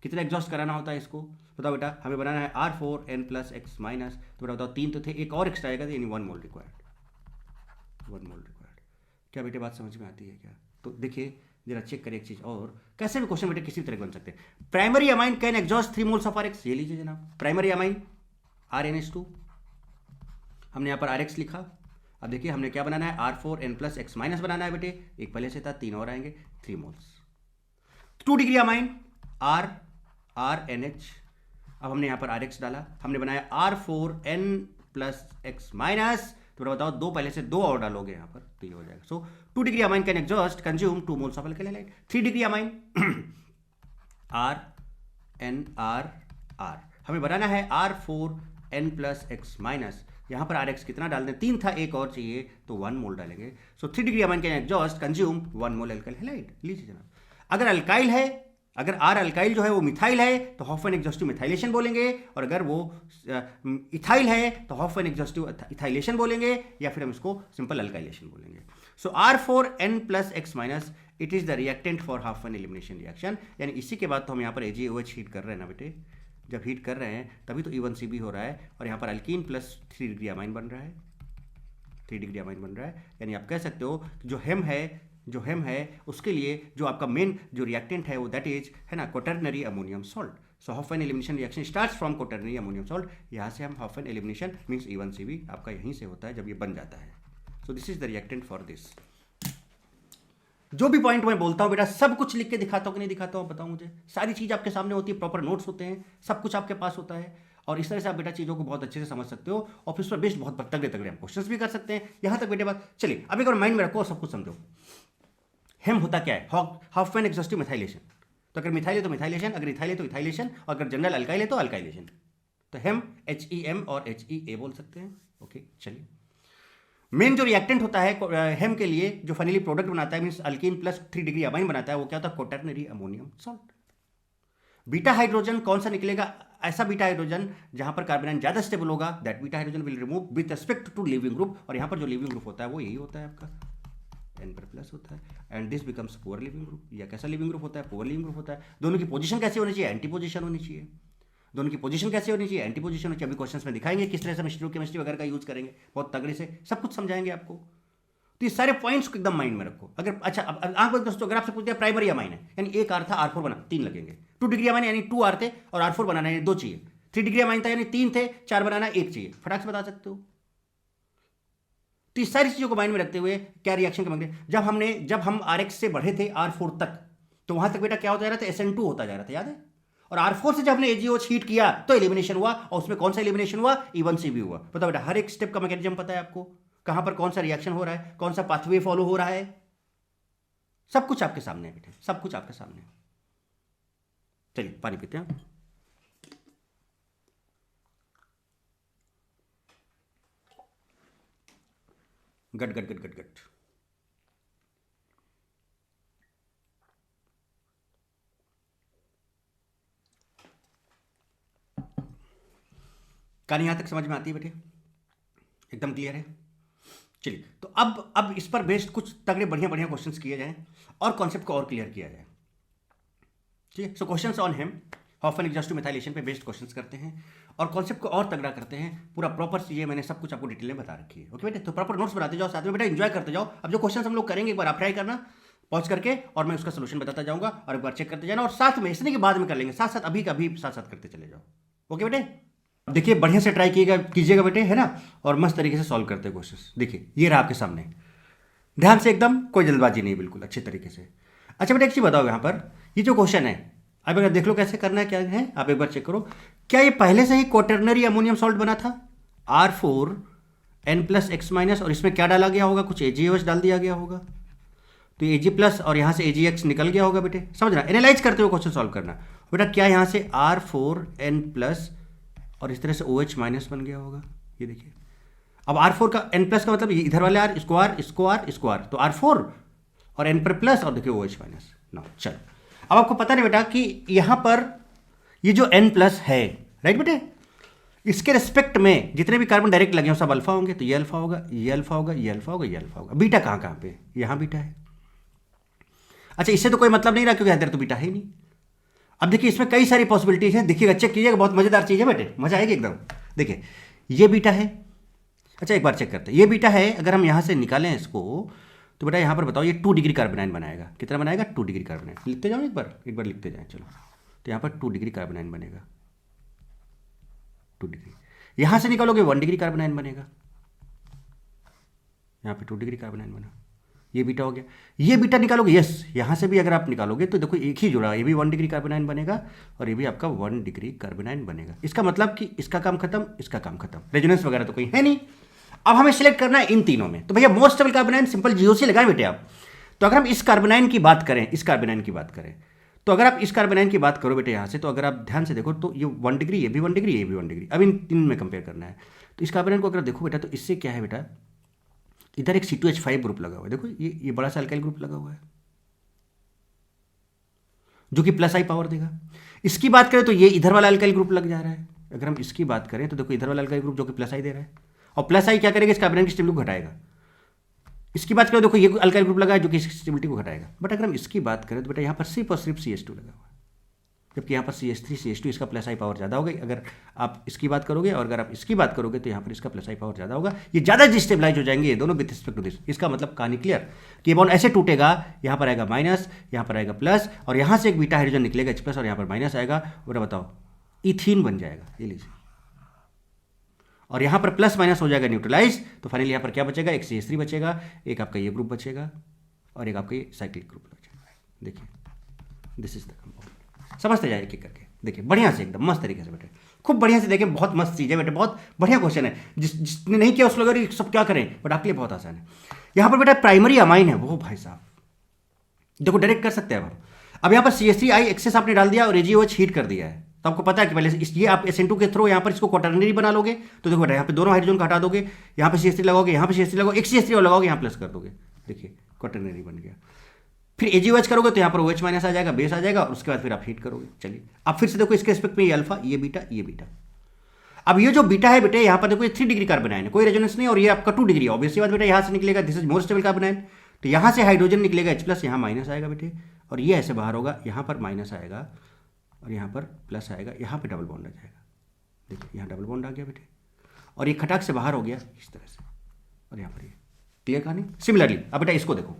कितना एग्जॉस्ट कराना होता है इसको बताओ बेटा। हमें बनाना है R4N+X-, तो बेटा बताओ 3 तो थे, एक और एक्स्ट्रा आएगा, यानी 1 मोल रिक्वायर्ड, 1 मोल रिक्वायर्ड। क्या बेटे बात समझ में आती है क्या? तो देखिए जरा चेक करिए एक चीज और, कैसे भी क्वेश्चन बेटे किसी भी तरह बन सकते हैं। Primary amine can exhaust 3 moles of RX, ये लीजिए जनाब, प्राइमरी अमाइन RNH2, हमने यहाँ पर RX लिखा। अब देखिए हमने क्या बनाना है, R4N+X- बनाना है बेटे, एक पहले से था, 3 और आएंगे, 3 मोल्स। 2 डिग्री अमाइन RNH, अब हमने यहाँ पर RX डाला, हमने बनाया R4N+X-, तो बताओ 2 पहले से 2 और डालोगे यहाँ पर तो ये हो जाएगा। सो 2 degree amine can exhaust consume 2 moles of alkyl halide. 3 degree amine RNRR, हमें बनाना है R4N+X-, यहाँ पर RX कितना डाल दें, 3 था, एक और चाहिए तो 1 मोल डालेंगे। सो 3 degree amine can exhaust consume 1 mole alkyl halide. लीजिए जनाब, अगर अल्काइल है, अगर R अल्काइल जो है वो मिथाइल है तो हॉफमैन एग्जॉस्टिव मिथाइलेशन बोलेंगे, और अगर वो इथाइल है तो हॉफमैन एग्जॉस्टिव इथाइलेशन बोलेंगे, या फिर हम इसको सिंपल अल्काइलेशन बोलेंगे। So R4N+X-, it is the reactant for Hofmann elimination reaction, यानी इसी के बाद तो हम यहाँ पर AgOH हीट कर रहे हैं ना बेटे, जब हीट कर रहे हैं तभी तो E1CB हो रहा है, और यहाँ पर अल्कीन प्लस 3 डिग्री अमाइन बन रहा है, 3 डिग्री अमाइन बन रहा है। यानी आप कह सकते हो जो हेम है उसके लिए जो आपका मेन जो रिएक्टेंट है वो दैट इज है ना quaternary ammonium salt. So Hofmann elimination reaction starts from quaternary ammonium salt, यहाँ से हम हॉफमैन एलिमिनेशन मीन्स E1CB आपका यहीं से होता है जब ये बन जाता है। So this is the reactant for this. जो भी पॉइंट मैं बोलता हूँ बेटा सब कुछ लिख के दिखाता हूँ कि नहीं दिखाता हूँ बताओ मुझे, सारी चीज़ आपके सामने होती है, प्रॉपर नोट्स होते हैं, सब कुछ आपके पास होता है, और इस तरह से आप बेटा चीज़ों को बहुत अच्छे से समझ सकते हो, और फिर उस पर बेस्ड बहुत तगड़े तगड़े हम क्वेश्चंस भी कर सकते हैं। यहाँ तक बेटे बात चलिए, अब एक और माइंड में रखो, सब कुछ समझो। हेम होता क्या है, हॉफमैन एग्जॉस्टिव मिथाइलेशन, तो अगर मिथाइल है तो मिथाइलेशन, अगर इथाइल है तो इथाइलेशन, और अगर जनरल अल्काइल है तो अल्काइलेशन। तो हेम HEM और HEA बोल सकते हैं। ओके चलिए, मेन जो रिएक्टेंट होता है हेम के लिए जो फाइनली प्रोडक्ट बनाता है means alkyne plus 3 degree amine बनाता है, वो क्या होता है quaternary ammonium salt. Beta hydrogen कौन सा निकलेगा? ऐसा बीटा हाइड्रोजन जहां पर कार्बन ज्यादा स्टेबल होगा, that beta hydrogen will remove with respect to leaving group, और यहां पर जो लिविंग ग्रुप होता है वो यही होता है आपका n पर प्लस होता है, and this becomes poor leaving group. या कैसा लिविंग ग्रुप होता है? पुअर लिविंग ग्रुप होता है। दोनों की पोजीशन कैसी होनी चाहिए? एंटी पोजीशन होनी चाहिए। दोनों की पोजीशन कैसी होनी चाहिए? एंटी पोजीशन होनी चाहिए। अभी क्वेश्चंस में दिखाएंगे किस तरह से हम स्टीरियोकेमिस्ट्री वगैरह का यूज करेंगे, बहुत तगड़े से सब कुछ समझाएंगे आपको। तो ये सारे पॉइंट्स को एकदम माइंड में रखो। अगर अच्छा अब आंख बंद दोस्तों, अगर आपसे पूछते हैं प्राइमरी अमाइन है, यानी एक आर था, R4 बना, 3 लगेंगे। 2 डिग्री अमाइन यानी 2 आर थे और R4 बनाना यानी 2 चाहिए। 3 डिग्री अमाइन था यानी 3 थे, 4 बनाना 1 चाहिए। फटाक से बता सकते हो। तो इस सारी चीजों को माइंड में रखते हुए क्या रिएक्शन करेंगे? जब हम RX से बढ़े थे R4 तक, तो वहां तक बेटा क्या होता जा रहा था? SN2 होता जा रहा था, याद है? और R4 से जब हमने AgOH हीट किया तो एलिमिनेशन हुआ, और उसमें कौन सा एलिमिनेशन हुआ? E1C भी हुआ। पता बेटा, हर एक स्टेप का मैकेनिज्म पता है आपको, कहां पर कौन सा रिएक्शन हो रहा है, कौन सा पाथवे फॉलो हो रहा है, सब कुछ आपके सामने है बेटे, सब कुछ आपके सामने है। चलिए पानी पीते हैं। गट गट गट गट गट। कहानी यहां तक समझ में आती है बेटे? एकदम क्लियर है? चलिए, तो अब इस पर बेस्ड कुछ तगड़े बढ़िया बढ़िया क्वेश्चंस किए जाएं और कॉन्सेप्ट को और क्लियर किया जाए। ठीक है, so questions on him, Hofmann exhaustive methylation पे बेस्ड क्वेश्चंस करते हैं और कॉन्सेप्ट को और तगड़ा करते हैं। पूरा प्रॉपर चीजें मैंने सब कुछ आपको डिटेल में बता रखी है। ओके बेटे, तो प्रॉपर नोट्स बनाते जाओ, साथ में बेटा एंजॉय करते जाओ। अब जो क्वेश्चन हम लोग करेंगे एक बार आप ट्राई करना पॉज करके, और मैं उसका सोल्यूशन बताता जाऊंगा, और एक बार चेक करते जाना, और साथ में इसने के बाद में कर लेंगे, साथ साथ अभी का भी साथ साथ करते चले जाओ। ओके बेटे, देखिए बढ़िया से ट्राई कीजिएगा बेटे, है ना, और मस्त तरीके से सॉल्व करते हैं क्वेश्चन। देखिए ये रहा आपके सामने, ध्यान से, एकदम कोई जल्दबाजी नहीं, बिल्कुल अच्छे तरीके से। अच्छा बेटा एक चीज बताओ, यहाँ पर ये जो क्वेश्चन है, अब अगर देख लो कैसे करना है, क्या है, आप एक बार चेक करो। क्या ये पहले से ही क्वाटरनरी अमोनियम सॉल्ट बना था? R4N+X-, और इसमें क्या डाला गया होगा? कुछ AgOH डाल दिया गया होगा, तो Ag+ और यहाँ से AgX निकल गया होगा बेटे। समझना, एनालाइज करते हुए क्वेश्चन सॉल्व करना बेटा। क्या यहाँ से R4N+ और इस तरह से OH- बन गया होगा? ये देखिए, अब R4 का N+ का मतलब इधर वाले R, इसको R, इसको R, इसको R, तो R4 और N पर प्लस, और देखिए OH-। ना चलो, अब आपको पता नहीं बेटा कि यहां पर ये जो N+ है, राइट बेटे, इसके रिस्पेक्ट में जितने भी कार्बन डायरेक्ट लगे हो सब अल्फा होंगे, तो ये अल्फा होगा, ये अल्फा होगा, ये अल्फा होगा, ये अल्फा होगा। बीटा कहां कहां पे? यहां बीटा है। अच्छा, इससे तो कोई मतलब नहीं रहा क्योंकि इधर तो बीटा है ही नहीं। अब देखिए इसमें कई सारी पॉसिबिलिटीज है, देखिएगा, चेक कीजिएगा, बहुत मजेदार चीज है बेटे, मजा आएगी एकदम। देखिए ये बीटा है, अच्छा एक बार चेक करते हैं, ये बीटा है। अगर हम यहां से निकालें इसको, तो बेटा यहाँ पर बताओ ये 2 डिग्री कार्बोनाइन बनाएगा। कितना बनाएगा? 2 डिग्री कार्बोनाइन। लिखते जाओ एक बार लिखते जाए, चलो। तो यहाँ पर 2 डिग्री कार्बोनाइन बनेगा, 2 डिग्री। यहाँ से निकालोगे 1 डिग्री कार्बोनाइन बनेगा, यहाँ पे 2 डिग्री कार्बोनाइन बना, ये बीटा हो गया। ये बीटा निकालोगे, यस, यहाँ से भी अगर आप निकालोगे तो देखो एक ही जुड़ा, ये भी 1 डिग्री कार्बोनाइन बनेगा और ये भी आपका 1 डिग्री कार्बोनाइन बनेगा। इसका मतलब कि इसका काम खत्म, इसका काम खत्म, रेजोनेंस वगैरह तो कोई है नहीं। अब हमें सिलेक्ट करना है इन तीनों में, तो भैया मोस्ट स्टेबल कार्बोनाइन, सिंपल GOC लगाए बेटे आप। तो अगर हम इस कार्बोनाइन की बात करें, इस कार्बोनाइन की बात करें, तो अगर आप इस कार्बोनाइन की बात करो बेटे यहाँ से, तो अगर आप ध्यान से देखो तो ये 1 डिग्री, ये भी 1 डिग्री, ये भी 1 डिग्री। अब इन तीन में कंपेयर करना है, तो इस कार्बोनाइन को अगर देखो बेटा, तो इससे क्या है बेटा, इधर एक C2H5 ग्रुप लगा हुआ है, देखो ये बड़ा सा अल्काइल ग्रुप लगा हुआ है जो कि +I पावर देगा। इसकी बात करें तो ये इधर वाला अल्काइल ग्रुप लग जा रहा है। अगर हम इसकी बात करें तो देखो इधर वाला अल्काइल ग्रुप जो कि +I दे रहा है, और +I क्या करेगा? इस कार्बोनाइन की स्टेबिलिटी को घटाएगा। इसकी बात करें देखो ये अल्काइल ग्रुप लगा है जो कि इसकी स्टेबिलिटी को घटाएगा। बट अगर हम इसकी बात करें तो बेटा यहाँ पर सिर्फ और सिर्फ CH2 लगा हुआ है, जबकि यहाँ पर CH3 CH2 इसका +I पावर ज़्यादा होगी। अगर आप इसकी बात करोगे और अगर आप इसकी बात करोगे तो यहाँ पर इसका +I पावर ज़्यादा होगा। ये ज़्यादा डिस्टेबलाइज हो जाएंगे ये दोनों विद रिस्पेक्ट टू दिस। इसका मतलब कहानी क्लियर कि ये बॉन्ड ऐसे टूटेगा, यहाँ पर आएगा माइनस, यहाँ पर आएगा प्लस, और यहाँ से एक बीटा हाइड्रोजन निकलेगा H+, और यहाँ पर माइनस आएगा। बेटा बताओ, इथीन बन जाएगा, ये लीजिए, और यहाँ पर प्लस माइनस हो जाएगा न्यूट्रलाइज। तो फाइनली यहाँ पर क्या बचेगा? एक CH3 बचेगा, एक आपका ये ग्रुप बचेगा, और एक आपका ये साइक्लिक ग्रुप बचेगा। देखिए दिस इज द कंपाउंड। समझते जाइए एक एक करके, देखिए बढ़िया से, एकदम मस्त तरीके से बेटे, खूब बढ़िया से देखें, बहुत मस्त चीज़ है बेटे, बहुत बढ़िया क्वेश्चन है। जिसने नहीं किया उस लोग सब क्या करें, बट आपके लिए बहुत आसान है। यहाँ पर बेटा प्राइमरी अमाइन है वो, भाई साहब देखो डायरेक्ट कर सकते हैं अब यहाँ पर CH3I एक्सेस आपने डाल दिया और AgOH हीट कर दिया है, तो आपको पता है कि पहले ये आप SN2 के थ्रू यहाँ पर इसको क्वाटरनरी बना लोगे, तो देखो बेटा यहाँ पे दोनों हाइड्रोजन को हटा दोगे, यहाँ पे CH3 लगाओगे, यहाँ पे CH3 लगाओगे, एक CH3 और लगाओगे, यहाँ प्लस कर दोगे, देखिए क्वाटरनरी बन गया। फिर एजीओएच करोगे तो यहाँ पर OH माइनस आ जाएगा, बेस आ जाएगा, और उसके बाद फिर आप हीट करोगे। चलिए अब फिर से देखो इसके रिस्पेक्ट में ये अल्फा, ये बीटा, ये बीटा। अब ये जो बीटा है बेटे, यहाँ पर देखो ये 3 डिग्री कार्बन है, कोई रेजोनेंस नहीं, और ये आपका 2 डिग्री है। ऑब्वियसली बात बेटा, यहाँ से निकलेगा this is more stable carbon है, तो यहाँ से हाइड्रोजन निकलेगा H+, यहाँ माइनस आएगा बेटे, और ये ऐसे बाहर होगा, यहाँ पर माइनस आएगा और यहाँ पर प्लस आएगा, यहाँ पर डबल बॉन्ड आ जाएगा। देखिए यहाँ डबल बॉन्ड आ गया बेटे, और ये खटाक से बाहर हो गया इस तरह से, और यहाँ पर ये क्लियर कहानी। सिमिलरली अब बेटा इसको देखो,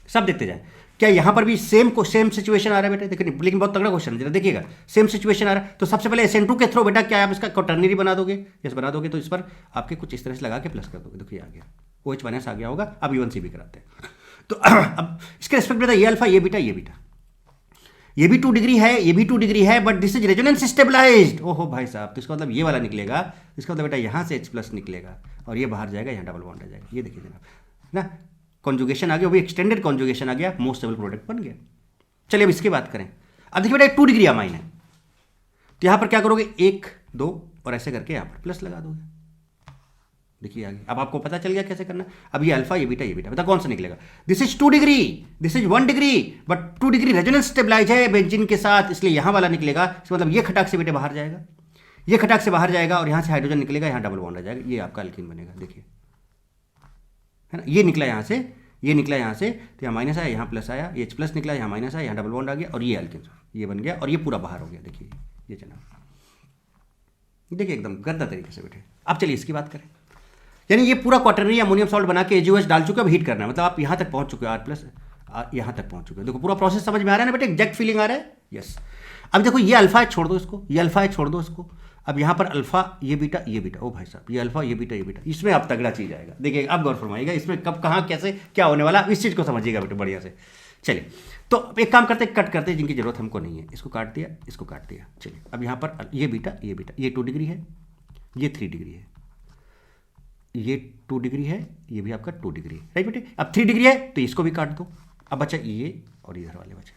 सब देखते जाए, क्या यहाँ पर भी सेम सिचुएशन आ रहा है बेटा? देखिए लेकिन बहुत तगड़ा क्वेश्चन है, जरा देखिएगा। सेम सिचुएशन आ रहा है तो सबसे पहले SN2 के थ्रू बेटा क्या आप इसका क्वाटर्नरी बना दोगे? यस बना दोगे, तो इस पर आपके कुछ इस तरह से लगा के प्लस कर दोगे। देखिए आ गया, OH माइनस आ गया होगा। अब E1C भी कराते हैं। तो अब इसके रिस्पेक्ट बेटा ये अल्फा, ये बीटा, ये बीटा, ये भी 2 डिग्री है, ये भी 2 डिग्री है, but this is resonance stabilized. ओहो भाई साहब, तो इसका मतलब ये वाला निकलेगा, इसका मतलब बेटा यहाँ से H+ निकलेगा और ये बाहर जाएगा, यहाँ डबल बॉन्ड आ जाएगा। ये देखिए जनाब ना, कॉन्जुगेशन आ गया, वो भी एक्सटेंडेड कॉन्जुगेशन आ गया, मोस्ट स्टेबल प्रोडक्ट बन गया। चलिए अब इसकी बात करें। अब देखिए बेटा 2 डिग्री अमाइन है, तो यहाँ पर क्या करोगे, 1 2 और ऐसे करके यहाँ पर प्लस लगा दोगे। देखिए आगे, अब आपको पता चल गया कैसे करना। अब ये अल्फा, ये बीटा, ये बीटा, बता कौन सा निकलेगा? This is 2 degree, this is 1 degree, but 2 degree resonance stabilize है बेंजीन के साथ, इसलिए यहाँ वाला निकलेगा। इसका मतलब ये खटाक से बेटे बाहर जाएगा, ये खटाक से बाहर जाएगा, और यहाँ से हाइड्रोजन निकलेगा, यहाँ डबल बॉन्ड आ जाएगा, ये आपका अल्कीन बनेगा। देखिए है ना, ये निकला यहाँ से, ये निकला यहाँ से, तो यहाँ माइनस आया, यहाँ प्लस आया, ये H+ निकला, यहाँ माइनस आया, यहाँ डबल बॉन्ड आ गया, और ये अल्कीन ये बन गया, और ये पूरा बाहर हो गया। देखिए ये जनाब, देखिए एकदम गंदा तरीके से बेटे। अब चलिए इसकी बात करें, यानी ये पूरा क्वाटर्नरी अमोनियम सॉल्ट बना के एजीओएच डाल चुके हो, अब हीट करना है, मतलब आप यहाँ तक पहुँच चुके हो, R+ यहाँ तक पहुँच चुके हो। देखो पूरा प्रोसेस समझ में आ रहा है ना बेटे, एग्जैक्ट फीलिंग आ रहा है? यस। अब देखो ये अल्फा है, छोड़ दो इसको, ये अल्फा है, छोड़ दो इसको। अब यहाँ पर अल्फा, ये बीटा, ये बीटा, ओ भाई साहब, ये अल्फा, ये बीटा, ये बीटा, इसमें अब तगड़ा चीज आएगा। देखिए अब गौर फरमाइएगा, इसमें कब कहाँ कैसे क्या होने वाला, इस चीज़ को समझिएगा बेटे बढ़िया से। चलिए तो एक काम करते, कट करते, जिनकी जरूरत हमको नहीं है, इसको काट दिया, इसको काट दिया। चलिए अब यहाँ पर ये बीटा, ये बीटा, ये 2 डिग्री है, ये 3 डिग्री है, ये 2 डिग्री है, ये भी आपका 2 डिग्री है, राइट बेटे। अब 3 डिग्री है तो इसको भी काट दो। अब बचा ये और इधर वाले बचे।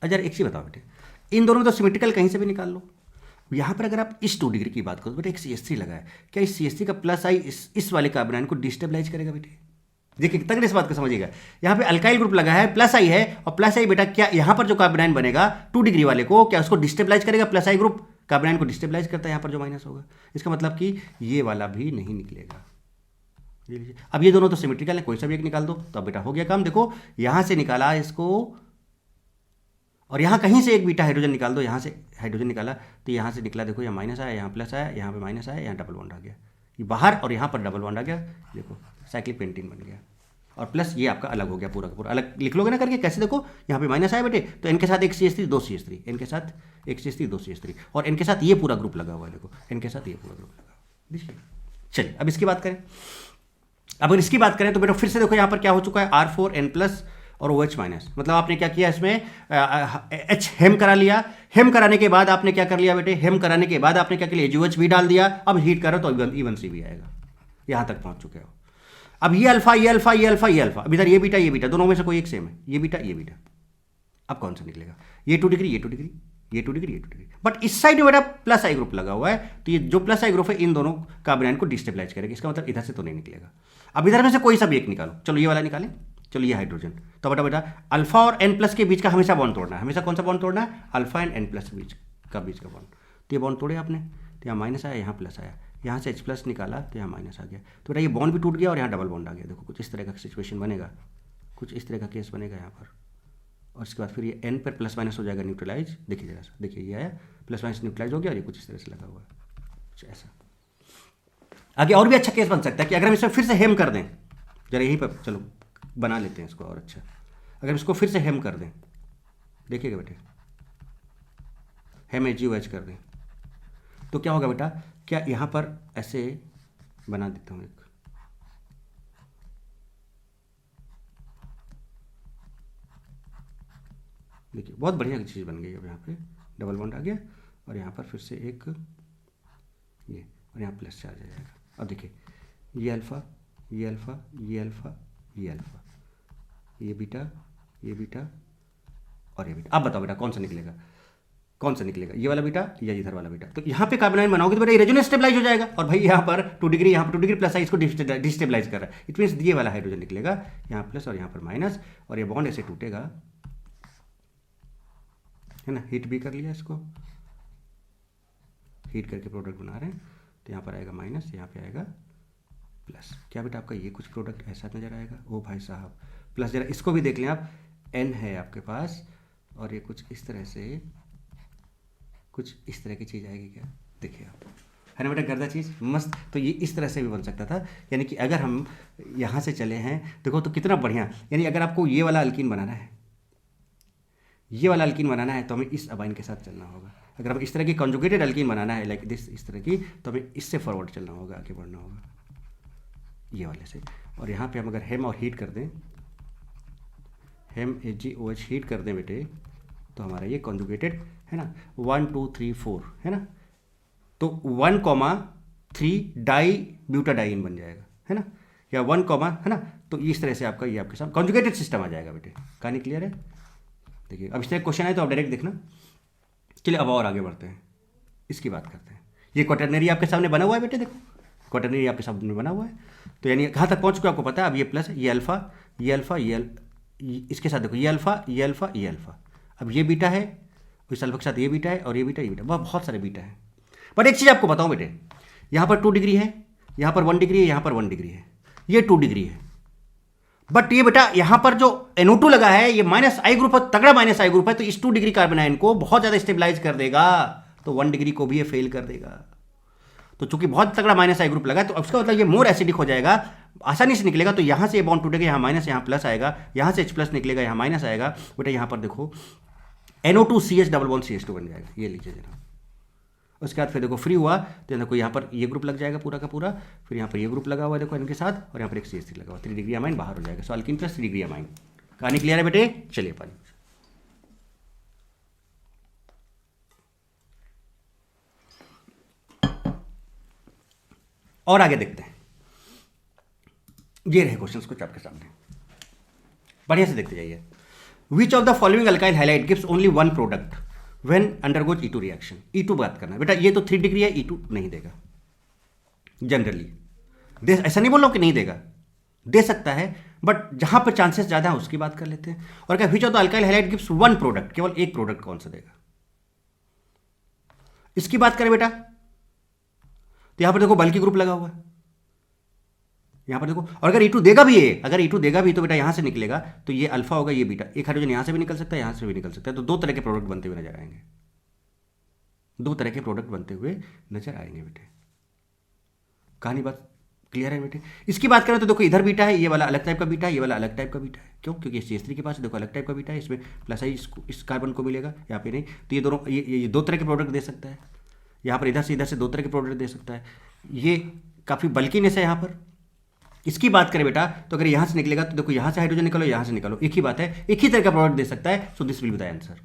अच्छा एक चीज बताओ बेटे, इन दोनों में तो सिमेट्रिकल कहीं से भी निकाल लो। यहाँ पर अगर आप इस 2 डिग्री की बात करो बेटे, एक CH3 लगा है, क्या इस CH3 का प्लस आई इस वाले कार्बन आयन को डिस्टेबलाइज करेगा बेटे? देखिए तगड़े इस बात को समझिएगा, यहाँ पे अल्काइल ग्रुप लगा है, प्लस आई है, और प्लस आई बेटा क्या यहाँ पर जो कार्बन आयन बनेगा 2 डिग्री वाले को, क्या उसको डिस्टेबलाइज करेगा? प्लस आई ग्रुप कार्बन आयन को डिस्टेबलाइज करता है, यहाँ पर जो माइनस होगा। इसका मतलब कि ये वाला भी नहीं निकलेगा। अब ये दोनों तो सिमेट्रिकल है, कोई सा भी एक निकाल दो, तो अब बेटा हो गया काम। देखो यहाँ से निकाला इसको, और यहाँ कहीं से एक बीटा हाइड्रोजन निकाल दो, यहाँ से हाइड्रोजन निकाला तो यहाँ से निकला, देखो यहाँ माइनस आया, यहाँ प्लस आया, यहाँ पे माइनस आया, यहाँ डबल बॉन्ड आ गया, ये बाहर, और यहाँ पर डबल बॉन्ड आ गया। देखो साइक्लिक पेंटीन बन गया, और प्लस ये आपका अलग हो गया, पूरा का पूरा अलग लिख लोगे ना करके। कैसे? देखो यहाँ पे माइनस आया बेटे, तो इनके साथ एक CH3 2 CH3, इनके साथ एक CH3 2 CH3, और इनके साथ ये पूरा ग्रुप लगा हुआ है। देखो इनके साथ ये पूरा ग्रुप लगा हुआ है, देखिए। चलिए अब इसकी बात करें। अगर इसकी बात करें तो बेटा फिर से देखो यहाँ पर क्या हो चुका है, R4N+ और OH माइनस, मतलब आपने क्या किया इसमें H हेम करा लिया। हेम कराने के बाद आपने क्या कर लिया बेटे, हेम कराने के बाद आपने क्या कर लिया, एजीओएच भी डाल दिया। अब हीट करो तो E1C भी आएगा, यहाँ तक पहुँच चुके हो। अब ये अल्फा, ये अल्फा, ये अल्फा, ये अल्फा, अब इधर ये बीटा, ये बीटा, दोनों में से कोई एक सेम है, ये बीटा, ये बीटा। अब कौन सा निकलेगा? ये 2 डिग्री, ये 2 डिग्री, ये 2 डिग्री, ये 2 डिग्री। बट इस साइड में बेटा प्लस आई ग्रुप लगा हुआ है, तो ये जो प्लस आई ग्रुप है इन दोनों कार्बन आयन को डिस्टेबलाइज करेगा। इसका मतलब इधर से तो नहीं निकलेगा। अब इधर में से कोई सा भी एक निकालो, चलो ये वाला निकालें, चलो ये हाइड्रोजन। तो बेटा अल्फा और N+ के बीच का हमेशा बॉन्ड तोड़ना है। हमेशा कौन सा बॉन्ड तोड़ना है? अल्फा एंड N+ के बीच का बॉन्ड। तो ये बॉन्ड तोड़े आपने, तो यहाँ माइनस आया, यहाँ प्लस आया, यहाँ से H+ निकाला तो यहाँ माइनस आ गया, तो बेटा ये बॉन्ड भी टूट गया और यहाँ डबल बॉन्ड आ गया। देखो कुछ इस तरह का सिचुएशन बनेगा, कुछ इस तरह का केस बनेगा यहाँ पर, और इसके बाद फिर ये N पर प्लस माइनस हो जाएगा न्यूट्रलाइज। देखिए जरा सा, देखिए ये आया प्लस माइनस न्यूट्रलाइज हो गया, और ये कुछ इस तरह से लगा हुआ है, कुछ ऐसा। आगे और भी अच्छा केस बन सकता है कि अगर हम इसमें फिर से हेम कर दें, जरा यहीं पर चलो बना लेते हैं इसको और अच्छा। अगर इसको फिर से हेम कर दें, देखिएगा बेटे, हेम HGOH कर दें तो क्या होगा बेटा, क्या यहाँ पर ऐसे बना देता हूँ एक, देखिए बहुत बढ़िया चीज़ बन गई। अब यहाँ पे डबल बॉन्ड आ गया, और यहाँ पर फिर से एक ये, और यहाँ प्लस चार्ज आ जाएगा। अब देखिए ये अल्फा, ये अल्फा, ये अल्फा, ये अल्फा, ये बीटा, ये बीटा, और ये बीटा। अब बताओ बेटा कौन सा निकलेगा? कौन सा निकलेगा, ये वाला बीटा या इधर वाला बीटा। तो यहाँ पे कार्बन आयन बनाओगे तो बेटा रेजोनेंस स्टेबलाइज हो जाएगा, और भाई यहाँ पर 2 डिग्री, यहाँ पर 2 डिग्री प्लस है, इसको डिस्टेबलाइज कर रहा है। इट मीन्स ये वाला हाइड्रोजन निकलेगा, यहाँ प्लस और यहाँ पर माइनस, और ये बॉन्ड ऐसे टूटेगा, है ना। हीट भी कर लिया इसको, हीट करके प्रोडक्ट बना रहे हैं, तो यहाँ पर आएगा माइनस, यहाँ पे आएगा प्लस। क्या बेटा आपका ये कुछ प्रोडक्ट ऐसा नजर आएगा, ओ भाई साहब प्लस। जरा इसको भी देख लें आप, एन है आपके पास, और ये कुछ इस तरह से, कुछ इस तरह की चीज़ आएगी क्या, देखिए आप, है ना बेटा गर्दा चीज़ मस्त। तो ये इस तरह से भी बन सकता था, यानी कि अगर हम यहाँ से चले हैं, देखो तो कितना बढ़िया। यानी अगर आपको ये वाला अल्कीन बनाना है, ये वाला अल्कीन बनाना है, तो हमें इस अबाइन के साथ चलना होगा। अगर हमें इस तरह की कॉन्जुगेटेड अल्कीन बनाना है लाइक दिस, इस तरह की, तो हमें इससे फॉरवर्ड चलना होगा, आगे बढ़ना होगा ये वाले से। और यहाँ पे हम अगर हेम और हीट कर दें, हेम HgOH हीट कर दें बेटे, तो हमारा ये कॉन्जुगेटेड है ना, 1 2 3 4 है ना, तो 1,3 डाई ब्यूटाडाइन बन जाएगा, है ना, या 1, है ना। तो इस तरह से आपका ये आपके साथ कॉन्जुगेटेड सिस्टम आ जाएगा बेटे। कहानी क्लियर है? देखिए अब इस तरह क्वेश्चन आए तो आप डायरेक्ट देखना। चलिए अब और आगे बढ़ते हैं, इसकी बात करते हैं। ये क्वाटरनरी आपके सामने बना हुआ है बेटे, देखो क्वाटरनरी आपके सामने बना हुआ है। तो यानी कहाँ तक पहुँच चुका आपको पता है। अब ये प्लस, ये अल्फा, ये अल्फा, इसके साथ देखो ये अल्फा, ये अल्फा, ये अल्फा। अब ये बीटा है, इस अल्फा के साथ ये बीटा है, और ये बीटा, ये बीटा, बहुत सारे बीटा है। बट एक चीज़ आपको बताऊं बेटे, यहाँ पर 2 डिग्री है, यहाँ पर 1 डिग्री है, यहाँ पर 1 डिग्री है, ये 2 डिग्री है। बट ये बेटा यहाँ पर जो NO2 लगा है, ये माइनस आई ग्रुप है, तगड़ा माइनस आई ग्रुप है, तो इस 2 डिग्री कार्बन आयन को बहुत ज़्यादा स्टेबलाइज कर देगा, तो 1 डिग्री को भी ये फेल कर देगा। तो चूंकि बहुत तगड़ा माइनस आई ग्रुप लगा, तो उसका मतलब ये मोर एसिडिक हो जाएगा, आसानी से निकलेगा। तो यहाँ से ये बॉन्ड टूटेगा, यहाँ माइनस, यहाँ प्लस आएगा, यहाँ से H प्लस निकलेगा, यहाँ माइनस आएगा। बेटा यहाँ पर देखो NO2CH डबल बॉन्ड CH2 बन जाएगा, ये लीजिए जरा। उसके बाद फिर देखो फ्री हुआ, तो देखो यहाँ पर ये ग्रुप लग जाएगा पूरा का पूरा, फिर यहाँ पर ये ग्रुप लगा हुआ है देखो इनके साथ, और यहाँ पर एक CH3 लगा हुआ, 3 डिग्री अमाइन बाहर हो जाएगा। सो अल्कीन प्लस 3 डिग्री अमाइन। कहानी क्लियर है बेटे? चलिए पानी और आगे देखते हैं। ये रहे क्वेश्चंस कुछ आपके सामने, बढ़िया से देखते जाइए। विच of the following alkyl halide gives only 1 product when undergoes E2 reaction. E2 बात करना है बेटा, ये तो 3 डिग्री है, E2 नहीं देगा जनरली। ऐसा नहीं बोल रहा हूं कि नहीं देगा, दे सकता है, बट जहां पर चांसेस ज्यादा है उसकी बात कर लेते हैं। और क्या विच of the alkyl halide gives 1 product, केवल एक प्रोडक्ट कौन सा देगा, इसकी बात करें बेटा। तो यहां पर देखो बल्कि ग्रुप लगा हुआ है, यहां पर देखो। और अगर E2 देगा भी है, अगर E2 देगा भी तो बेटा यहां से निकलेगा, तो ये अल्फा होगा, ये बीटा, एक हाइड्रोजन यहां से भी निकल सकता है, यहां से भी निकल सकता है। तो 2 तरह के प्रोडक्ट बनते हुए नजर आएंगे, 2 तरह के प्रोडक्ट बनते हुए नजर आएंगे बेटे। कहानी बात क्लियर है बेटे? इसकी बात करें तो देखो इधर बीटा है, ये वाला अलग टाइप का बीटा है, ये वाला अलग टाइप का बीटा है। क्यों? क्योंकि CH3 के पास देखो अलग टाइप का बीटा है, इसमें प्लस आई इस कार्बन को मिलेगा, यहाँ पे नहीं। तो ये दोनों ये 2 तरह के प्रोडक्ट दे सकता है। यहाँ पर इधर से 2 तरह के प्रोडक्ट दे सकता है। ये काफ़ी बल्कीनेस है यहाँ पर। इसकी बात करें बेटा, तो अगर यहाँ से निकलेगा तो देखो यहाँ से हाइड्रोजन निकालो, यहाँ से निकालो, एक ही बात है, एक ही तरह का प्रोडक्ट दे सकता है। So this will be the answer.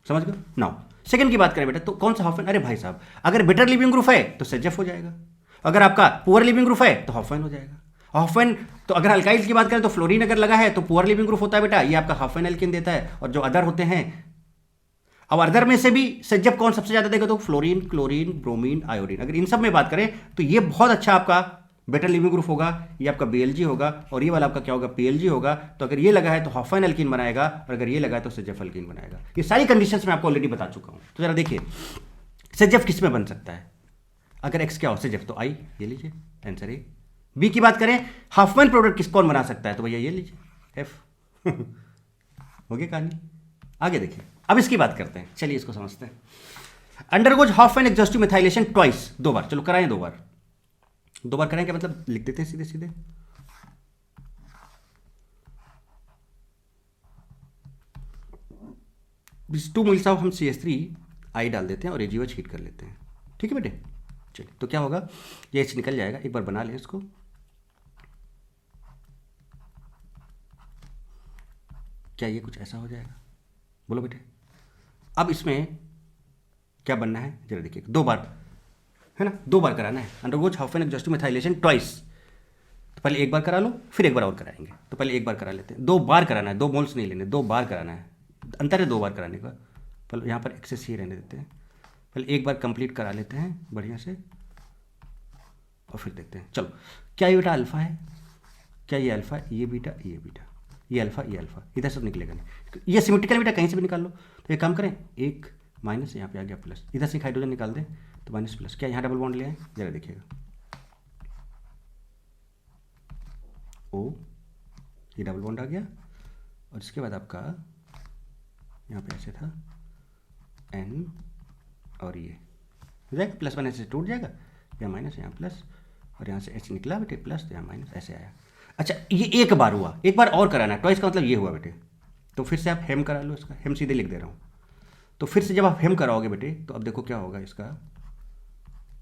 समझ गए? नाउ सेकंड की बात करें बेटा, तो कौन सा हॉफेन? अरे भाई साहब, अगर बेटर लिविंग ग्रुप है तो सेजेफ हो जाएगा, अगर आपका पुअर लिविंग ग्रुप है तो हॉफेन हो जाएगा। हॉफेन तो अगर अल्काइल्स की बात करें तो फ्लोरीन अगर लगा है तो पुअर लिविंग ग्रुप होता है बेटा, ये आपका हॉफेन एल्किन देता है। और जो अदर होते हैं, अब अदर में से भी सेजब कौन सबसे ज्यादा देगा, तो फ्लोरीन, क्लोरीन, ब्रोमीन, आयोडीन। अगर इन सब में बात करें तो ये बहुत अच्छा आपका बेटर लिविंग ग्रुप होगा, ये आपका Blg होगा, और ये वाला आपका क्या होगा, Plg होगा। तो अगर ये लगा है तो हॉफेन एल्कीन बनाएगा, और अगर ये लगा है तो सेजेफ एल्कीन बनाएगा। ये सारी कंडीशंस मैं आपको ऑलरेडी बता चुका हूं। तो जरा देखिए सेजेफ किस में बन सकता है, अगर एक्स क्या हो सेजेफ, तो आई, ये लीजिए आंसर ए। बी की बात करें हाफमैन प्रोडक्ट किस कौन बना सकता है, तो भैया ये लीजिए एफ। हो गया कहानी। आगे देखिए, अब इसकी बात करते हैं, चलिए इसको समझते हैं। Undergoes Hopman exhaustive methylation twice, 2 बार। चलो कराएं 2 बार, 2 बार कराएं क्या मतलब, लिख देते हैं सीधे सीधे। इस 2 मोल्स हम CH3 आई डाल देते हैं और AgOH हीट कर लेते हैं। ठीक है बेटे? चलिए, तो क्या होगा, ये H निकल जाएगा। एक बार बना लें इसको। क्या ये कुछ ऐसा हो जाएगा? बोलो बेटे। अब इसमें क्या बनना है जरा देखिए, 2 बार है ना, 2 बार कराना है। Undergoes Hopman exhaustive methylation twice. तो पहले 1 बार करा लो, फिर 1 बार और कराएंगे। तो पहले 1 बार करा लेते हैं, 2 बार कराना है, 2 मोल्स नहीं लेने, 2 बार कराना है। अंतर है 2 बार कराने का। पहले यहाँ पर एक्सेस ही रहने देते हैं, पहले एक बार कंप्लीट करा लेते हैं बढ़िया से और फिर देखते हैं। चलो, क्या ये बेटा अल्फ़ा है, क्या ये अल्फ़ा है, ये बीटा, ये बीटा, ये अल्फ़ा, ये अल्फ़ा, इधर सब निकलेगा नहीं, ये सिमेट्रिकल बेटा कहीं से भी निकाल लो। तो एक काम करें, एक माइनस यहाँ पे आ गया प्लस, इधर से एक हाइड्रोजन निकाल दें तो माइनस प्लस, क्या यहाँ डबल बॉन्ड ले आए, जरा देखिएगा, ओ ये डबल बॉन्ड आ गया और इसके बाद आपका यहाँ पे ऐसे था एन और ये हो जाएगा प्लस वन, ऐसे टूट जाएगा, यहाँ माइनस यहाँ प्लस और यहाँ से एच निकला बेटे प्लस, तो यहाँ माइनस ऐसे आया। अच्छा, ये एक बार हुआ, एक बार और कराना है, ट्वाइस का मतलब ये हुआ बेटे। तो फिर से आप हेम करा लो, इसका हेम सीधे लिख दे रहा हूँ। तो फिर से जब आप हेम कराओगे बेटे तो अब देखो क्या होगा, इसका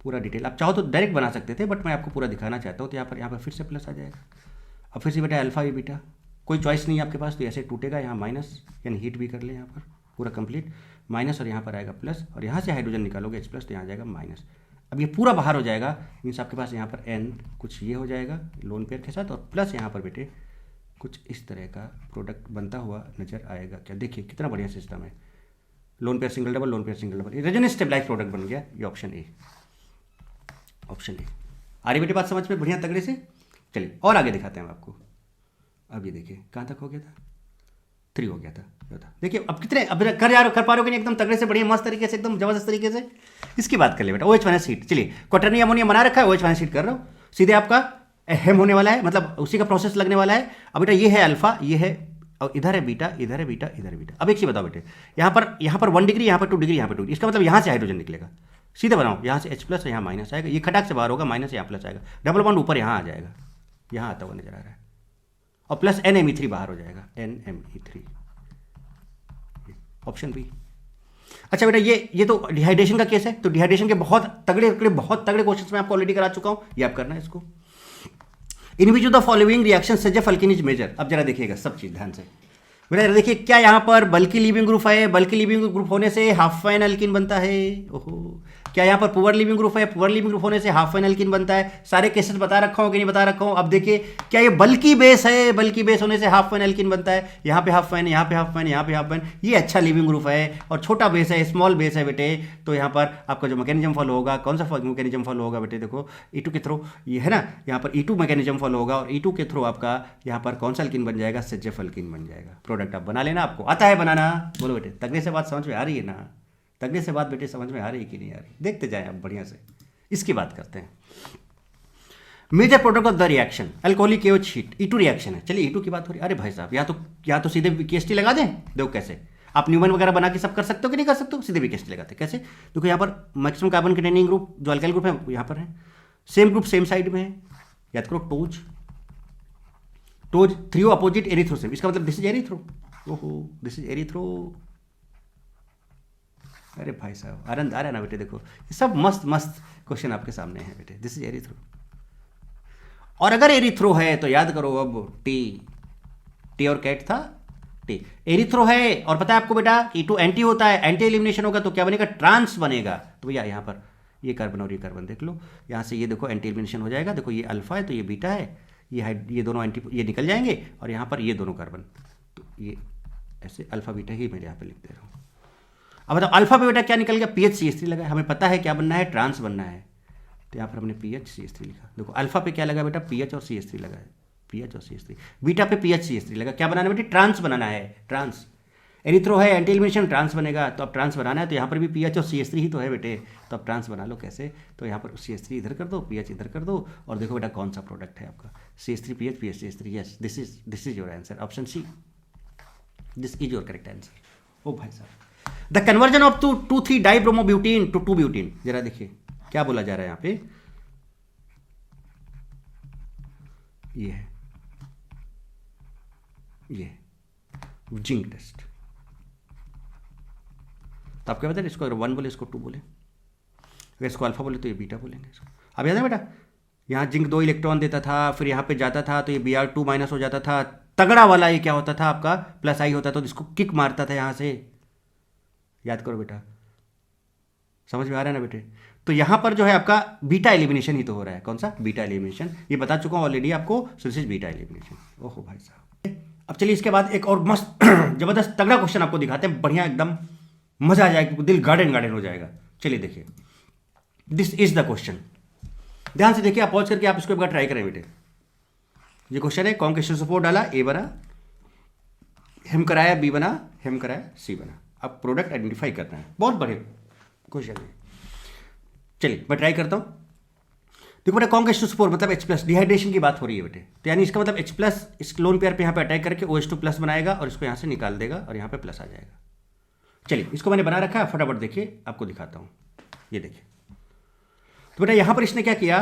पूरा डिटेल आप चाहो तो डायरेक्ट बना सकते थे, बट मैं आपको पूरा दिखाना चाहता हूँ। तो यहाँ पर फिर से प्लस आ जाएगा, अब फिर से बेटा अल्फ़ा ये बीटा, कोई चॉइस नहीं है आपके पास, तो ऐसे टूटेगा, यहाँ माइनस यानी हीट भी कर ले यहाँ पर पूरा कंप्लीट माइनस, और यहाँ पर आएगा प्लस, और यहाँ से हाइड्रोजन निकालोगे एच प्लस, तो यहाँ जाएगा माइनस। अब ये पूरा बाहर हो जाएगा, मीन्स आपके पास यहाँ पर एन कुछ ये हो जाएगा लोन पेयर के साथ, और प्लस यहाँ पर बेटे कुछ इस तरह का प्रोडक्ट बनता हुआ नजर आएगा। क्या देखिए कितना बढ़िया सिस्टम है, lone pair single double, lone pair single double, resonance stabilize product बन गया। ये ऑप्शन ए, ऑप्शन ए। आ रही बेटे बात समझ में बढ़िया तगड़े से? चलिए और आगे दिखाते हैं हम आपको। अब ये देखिए कहाँ तक हो गया था, 3 हो गया था। देखिए अब कितने अब कर पा रहे हो कि नहीं एकदम तगड़े से बढ़िया मस्त तरीके से एकदम जबरदस्त तरीके से। इसकी बात कर ले बेटा, OH माइनस हीट, चलिए क्वाटरनी अमोनिया बना रखा है, OH माइनस हीट कर रहा हूँ, सीधे आपका हेम होने वाला है, मतलब उसी का प्रोसेस लगने वाला है। अब बेटा ये है अल्फा, ये है, और इधर है बीटा, इधर है बीटा, इधर है बीटा। अब एक चीज बताओ बेटे, यहाँ पर 1 डिग्री, यहाँ पर 2 डिग्री, यहाँ पर 2 डिग्री, इसका मतलब यहाँ से हाइड्रोजन निकलेगा, सीधे बनाओ, यहाँ से H प्लस यहाँ माइनस आएगा, ये खटाक से बाहर होगा, माइनस यहाँ प्लस आएगा, डबल बॉन्ड ऊपर यहाँ आ जाएगा, यहाँ आता हुआ नजर आ रहा है, और प्लस NMe3 बाहर हो जाएगा, NMe3, ऑप्शन बी। अच्छा बेटा ये तो डिहाइड्रेशन का केस है, तो डिहाइड्रेशन के बहुत तगड़े क्वेश्चंस मैं आपको ऑलरेडी करा चुका हूं, ये आप करना है इसको। In which of the following reaction such alkene is major. अब जरा देखिएगा सब चीज ध्यान से बेटा, देखिए क्या यहाँ पर बल्कि लीविंग ग्रुप है, बल्कि लीविंग ग्रुप होने से हाफ फाइन अल्किन बनता है। ओहो, क्या यहाँ पर पुअर लीविंग ग्रुप है, पुअर लीविंग ग्रुप होने से हाफ फाइन अल्किन बनता है। सारे केसेस बता रखा हूँ कि नहीं बता रखा हूँ। अब देखिए क्या ये बल्कि बेस है, बल्कि बेस होने से हाफ फाइन अल्किन बनता है, यहाँ पे हाफ फाइन, यहाँ पे हाफ फाइन, यहाँ पे हाफ फाइन, ये अच्छा लीविंग ग्रुप है। और छोटा बेस है, स्मॉल बेस है बेटे, तो यहाँ पर आपका जो मैकेनिज्म फॉलो होगा, कौन सा मैकेनिज्म फॉलो होगा बेटे, देखो E2 के थ्रू, ये है ना, यहाँ पर E2 मैकेनिज्म फॉलो होगा, और E2 के थ्रू आपका यहाँ पर कौन सा अल्किन बन जाएगा, सज्जफ अल्किन बन जाएगा। प्रोडक्ट आप बना लेना, आपको आता है बनाना। बोलो बेटे तगड़े से बात समझ में आ रही है ना, तगड़े से बात बेटे समझ में आ रही है कि नहीं आ रही, देखते जाएं आप बढ़िया से। इसकी बात करते हैं, major product of the reaction alcoholic KOH heat, E2 reaction है। चलिए E2 की बात हो रही है, अरे भाई साहब यहाँ तो सीधे VKST लगा दें। देखो कैसे आप न्यूमन वगैरह बना के सब कर सकते हो कि नहीं कर सकते हो, सीधे VKST लगाते कैसे। देखो यहाँ पर मैक्सिमम कार्बन कंटेनिंग ग्रुप जो अल्काइल ग्रुप है यहाँ पर है, सेम ग्रुप सेम साइड में है, याद करो टोज 3 अपोजिट एरिथ्रो से, इसका मतलब दिस इज एरिथ्रो। ओहो दिस इज एरिथ्रो, अरे भाई साहब आनंद आ रहा है ना बेटे, देखो ये सब मस्त मस्त क्वेश्चन आपके सामने है बेटे, दिस इज एरिथ्रो। और अगर एरिथ्रो है तो याद करो, अब टी और कैट था, टी एरिथ्रो है, और पता है आपको बेटा E2 एंटी होता है, एंटी एलिमिनेशन होगा तो क्या बनेगा, ट्रांस बनेगा। तो भैया यहाँ पर ये कार्बन और ये कार्बन देख लो, यहाँ से ये देखो एंटी एलिमिनेशन हो जाएगा, देखो ये अल्फा है तो ये बीटा है, ये दोनों एंटी ये निकल जाएंगे, और यहाँ पर ये दोनों कार्बन, तो ये ऐसे अल्फा बीटा ही मैं यहाँ पे लिख दे रहा हूँ। अब बताओ अल्फा पे बेटा क्या निकल गया, PHCH3 लगा, हमें पता है क्या बनना है, ट्रांस बनना है, तो यहाँ पर हमने PHCH3 लिखा। देखो अल्फा पे क्या लगा बेटा, PH और CH3 लगा है, PH और CH3, बीटा पे PHCH3 लगा, क्या बनाना है बेटे, ट्रांस बनाना है, ट्रांस। एरिथ्रो है एंटी एलिमिनेशन, ट्रांस बनेगा, तो अब ट्रांस बनाना है, तो यहाँ पर भी PH और CH3 ही तो है बेटे, तो अब ट्रांस बना लो कैसे, तो यहाँ पर CH3 इधर कर दो, PH इधर कर दो, और देखो बेटा कौन सा प्रोडक्ट है आपका, CH3PH PHCH3, yes this is your answer, option C, this is your correct answer. ओ भाई साहब, the conversion of 2,3 dibromobutane to 2 butene, जरा देखिए क्या बोला जा रहा है यहाँ पे, ये है ये जिंक टेस्ट। तो आप क्या बताए, इसको अगर 1 बोले इसको 2 बोले, अगर इसको अल्फा बोले तो ये बीटा बोलेंगे इसको। अब याद है बेटा यहाँ जिंक 2 इलेक्ट्रॉन देता था, फिर यहाँ पे जाता था तो ये Br2 माइनस हो जाता था, तगड़ा वाला ये क्या होता था आपका प्लस आई होता था, तो इसको किक मारता था यहाँ से, याद करो बेटा, समझ में आ रहा है ना बेटे। तो यहां पर जो है आपका बीटा एलिमिनेशन ही तो हो रहा है, कौन सा बीटा एलिमिनेशन, ये बता चुका हूं ऑलरेडी आपको, so this is beta elimination. ओहो भाई साहब, अब चलिए इसके बाद एक और मस्त जबरदस्त तगड़ा क्वेश्चन आपको दिखाते हैं, बढ़िया एकदम मजा आ जाएगा, दिल गार्डन गार्डन हो जाएगा। चलिए देखिए, दिस इज द क्वेश्चन। ध्यान से देखिए, आप पॉज करके आप इसको एक बार ट्राई करें बेटे। ये क्वेश्चन है, कॉन्केशन सपोर्ट डाला, ए बना, हेम कराया, बी बना, हेम कराया, सी बना। अब प्रोडक्ट आइडेंटिफाई करना है, बहुत बढ़िया क्वेश्चन है। चलिए मैं ट्राई करता हूं। देखो बेटा, कॉन्केशन सपोर्ट मतलब H प्लस, डिहाइड्रेशन की बात हो रही है बेटे, तो यानी इसका मतलब H प्लस इस लोन पेयर पे यहाँ पे अटैक करके OH2 प्लस बनाएगा और इसको यहाँ से निकाल देगा और यहाँ पे प्लस आ जाएगा। चलिए इसको मैंने बना रखा है, फटाफट देखिए आपको दिखाता हूँ। ये देखिए, तो बेटा यहाँ पर इसने क्या किया,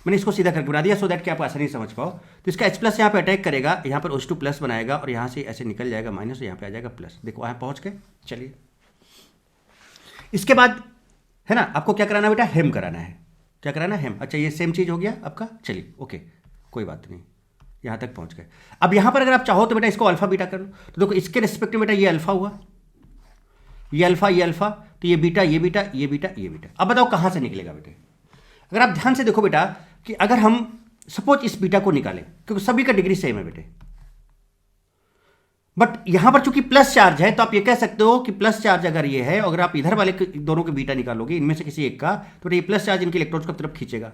मैंने इसको सीधा करके बना दिया सो दैट कि आप आसानी से समझ पाओ। तो इसका H प्लस यहाँ पे अटैक करेगा, यहाँ पर OH2 प्लस बनाएगा और यहाँ से ऐसे निकल जाएगा माइनस, यहाँ पे आ जाएगा प्लस। देखो यहाँ पहुँच गए। चलिए इसके बाद है ना, आपको क्या कराना बेटा, हेम कराना है। क्या कराना है, हेम। अच्छा ये सेम चीज़ हो गया आपका। चलिए ओके, कोई बात नहीं, यहाँ तक पहुँच गए। अब यहाँ पर अगर आप चाहो तो बेटा इसको अल्फा बीटा कर लो। तो देखो इसके रिस्पेक्ट में बेटा ये अल्फा हुआ, ये अल्फा, ये अल्फा, तो ये बीटा, ये बीटा, ये बीटा, ये बीटा। अब बताओ कहाँ से निकलेगा बेटे। अगर आप ध्यान से देखो बेटा कि अगर हम सपोज इस बीटा को निकालें, क्योंकि सभी का डिग्री सेम है बेटे, बट यहां पर चूंकि प्लस चार्ज है तो आप ये कह सकते हो कि प्लस चार्ज अगर ये है, अगर आप इधर वाले दोनों के बीटा निकालोगे इनमें से किसी एक का, तो ये प्लस चार्ज इनके इलेक्ट्रॉन्स की तरफ खींचेगा।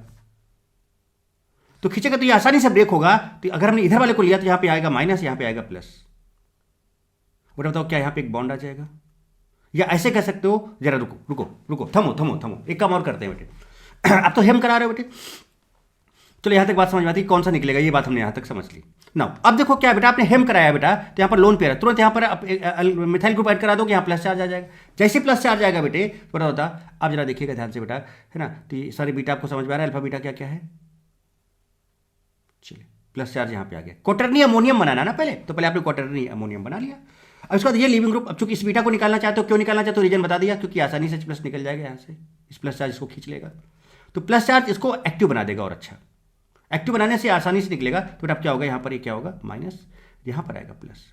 तो खींचेगा तो ये आसानी से ब्रेक होगा। तो अगर हमने इधर वाले को लिया तो यहां पे आएगा माइनस, यहां पे आएगा प्लस। बेटा बताओ क्या यहां पे एक बॉन्ड आ जाएगा, या ऐसे कह सकते हो, जरा रुको रुको रुको, थमो थमो थमो, एक काम और करते हैं बेटे। आप तो हेम करा रहे हो बेटे, चलो यहां तक बात समझ में आती है, कौन सा निकलेगा ये बात हमने यहां तक समझ ली ना। अब देखो क्या बेटा, आपने हेम कराया बेटा, तो यहां पर लोन पेयर है, तुरंत यहां पर मिथाइल ग्रुप ऐड करा दो कि यहां प्लस चार्ज आ जाएगा। जैसे प्लस चार्ज आएगा बेटे, पता होता, आप जरा देखिएगा ध्यान से बेटा, है ना। तो सारी बीटा आपको समझ में आ रहा है, अल्फा बीटा क्या क्या है। चलिए प्लस चार्ज यहां पे आ गया। क्वाटरनी अमोनियम बनाना ना पहले, तो पहले आपने क्वाटरनी अमोनियम बना लिया। अब उसके बाद ये लीविंग ग्रुप, अब चूंकि इस बीटा को निकालना चाहते हो, क्यों निकालना चाहते हो रीजन बता दिया, क्योंकि आसानी से प्लस निकल जाएगा यहाँ से, इस प्लस चार्ज इसको खींच लेगा, तो प्लस चार्ज इसको एक्टिव बना देगा। और अच्छा, एक्टिव बनाने से आसानी से निकलेगा। तो अब क्या होगा, यहाँ पर ये क्या होगा, माइनस, यहाँ पर आएगा प्लस,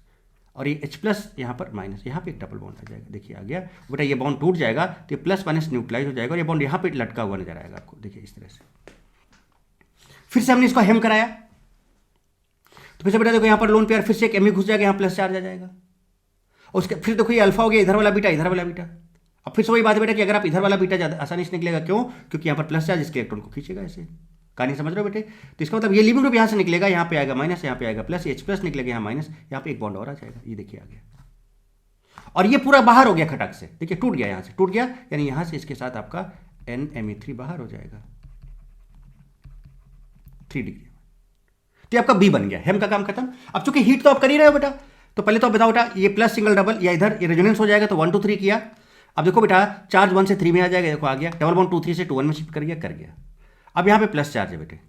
और ये H प्लस यहाँ पर माइनस, यहाँ पे एक डबल बॉन्ड आ जाएगा। देखिए आ गया बेटा, ये बॉन्ड टूट जाएगा तो ये प्लस माइनस न्यूट्रलाइज हो जाएगा और ये बॉन्ड यहाँ पे लटका हुआ नजर आएगा आपको। देखिए इस तरह से। फिर से हमने इसको हेम कराया, तो फिर से बेटा देखो यहाँ पर लोन पेयर, फिर से एक एम घुस जाएगा, यहाँ प्लस चार्ज आ जाएगा। और उसके फिर देखो ये अल्फा हो गया, इधर वाला बीटा, इधर वाला बीटा। अब फिर से वही बात है बेटा कि अगर आप इधर वाला बीटा ज़्यादा आसानी से निकलेगा, क्यों, क्योंकि यहाँ पर प्लस चार्ज इसके इलेक्ट्रॉन को खींचेगा ऐसे। कहानी समझ रहे हो बेटे। तो इसका मतलब ये लीविंग ग्रुप यहाँ से निकलेगा, यहाँ पे आएगा माइनस, यहाँ पे आएगा प्लस, H प्लस निकलेगा यहाँ माइनस, यहाँ पे एक बॉन्ड और आ जाएगा। ये देखिए आ गया, और ये पूरा बाहर हो गया खटक से। देखिए टूट गया, यहाँ से टूट गया, यानी यहाँ से इसके साथ आपका NMe3 बाहर हो जाएगा 3 डिग्री। तो आपका बी बन गया, हेम का काम खत्म। अब चूंकि हीट तो आप कर ही रहे हो बेटा, तो पहले तो आप बताओ बेटा, ये प्लस सिंगल डबल या इधर ये रेजोनेंस हो जाएगा, तो 1 2 3 किया। अब देखो बेटा, चार्ज 1 से 3 में आ जाएगा, देखो आ गया। डबल बॉन्ड 2 3 से 2 1 में शिफ्ट कर गया। अब यहाँ पे प्लस चार्ज है बेटे।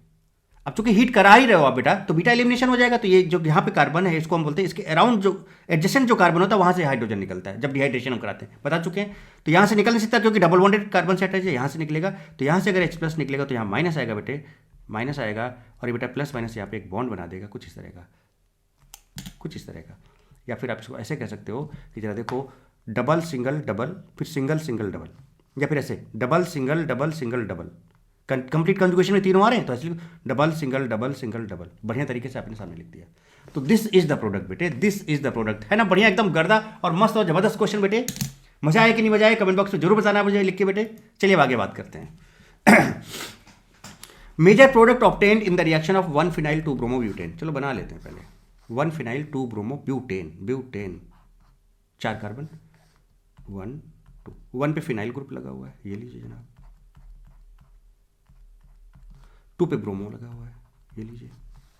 अब चूंकि हीट करा ही रहे हो आप बेटा, तो बीटा एलिमिनेशन हो जाएगा। तो ये जो यहाँ पे कार्बन है, इसको हम बोलते हैं, इसके अराउंड जो एडजेसेंट जो कार्बन होता है वहां से हाइड्रोजन निकलता है जब डिहाइड्रेशन हम कराते हैं, बता चुके हैं। तो यहाँ से निकल नहीं सकता क्योंकि डबल बॉन्डेड कार्बन से अटैच है, यहाँ से निकलेगा। तो यहाँ से अगर H प्लस निकलेगा तो यहाँ माइनस आएगा बेटे, माइनस आएगा, और ये बेटा प्लस माइनस यहाँ पे एक बॉन्ड बना देगा कुछ इस तरह का, कुछ इस तरह का। या फिर आप इसको ऐसे कह सकते हो कि जरा देखो, डबल सिंगल डबल, फिर सिंगल सिंगल डबल, या फिर ऐसे double single double single double. Complete conjugation में तीनों आ रहे हैं, तो ऐसे double single double single double. बढ़िया तरीके से आपने सामने लिख दिया। तो दिस इज द प्रोडक्ट बेटे, दिस इज द प्रोडक्ट, है ना। बढ़िया एकदम गर्दा और मस्त और जबरदस्त क्वेश्चन बेटे। मजा आया कि नहीं मजा आया, कमेंट बॉक्स में जरूर बताना मुझे लिख के बेटे। चलिए आगे बात करते हैं। Major product obtained in the reaction of 1 phenyl 2 bromobutane. चलो बना लेते हैं पहले। 1 फिनाइल 2 ब्रोमोब्यूटेन, ब्यूटेन 4 कार्बन, 1 2, 1 पे फिनाइल ग्रुप लगा हुआ है, ये लीजिए जनाब। 2 पे ब्रोमो लगा हुआ है, ये लीजिए।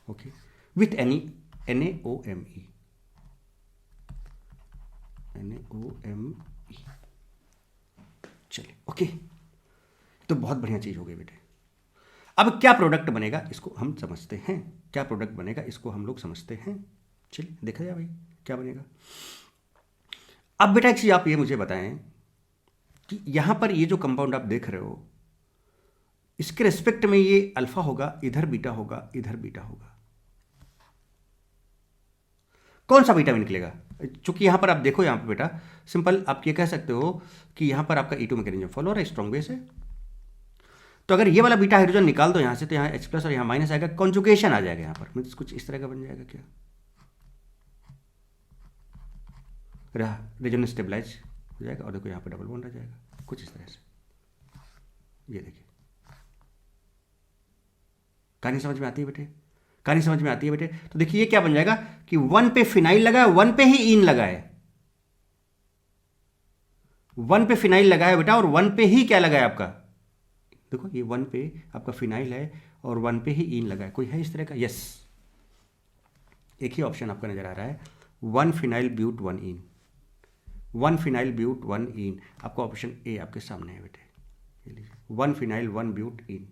ओके, विथ NaOMe, चलिए ओके। तो बहुत बढ़िया चीज हो गई बेटे। अब क्या प्रोडक्ट बनेगा इसको हम समझते हैं, क्या प्रोडक्ट बनेगा इसको हम लोग समझते हैं। चलिए देखा जाए भाई क्या बनेगा। अब बेटा एक चीज आप ये मुझे बताएं कि यहां पर ये जो कंपाउंड आप देख रहे हो, इसके रिस्पेक्ट में ये अल्फा होगा, इधर बीटा होगा, इधर बीटा होगा। कौन सा बीटा में निकलेगा? चूंकि यहां पर आप देखो, यहां पर बेटा सिंपल आप ये कह सकते हो कि यहां पर आपका E2 मैकेनिज्म फॉलो हो रहा है, स्ट्रॉन्ग बेस है। तो अगर ये वाला बीटा हाइड्रोजन निकाल दो यहां से, तो यहां H प्लस और यहां माइनस आएगा, कॉन्जुगेशन आ जाएगा यहां पर, मीन्स कुछ इस तरह का बन जाएगा। क्या रेजोनेंस स्टेबलाइज हो जाएगा, और देखो यहाँ पे डबल बॉन्ड आ जाएगा कुछ इस तरह से। ये देखिए, कहानी समझ में आती है बेटे? कहानी समझ में आती है बेटे? तो देखिए ये क्या बन जाएगा कि 1 पे फिनाइल लगा है, 1 पे ही इन लगा है, 1 पे फिनाइल लगा है बेटा, और 1 पे ही क्या लगा है आपका, देखो ये 1 पे आपका फिनाइल है और 1 पे ही इन लगा है। कोई है इस तरह का? यस, एक ही ऑप्शन आपका नजर आ रहा है, 1 फिनाइल ब्यूट 1 इन, 1 फिनाइल ब्यूट 1 इन, आपका ऑप्शन ए आपके सामने है बेटे, ये लीजिए 1 फिनाइल 1 ब्यूट इन,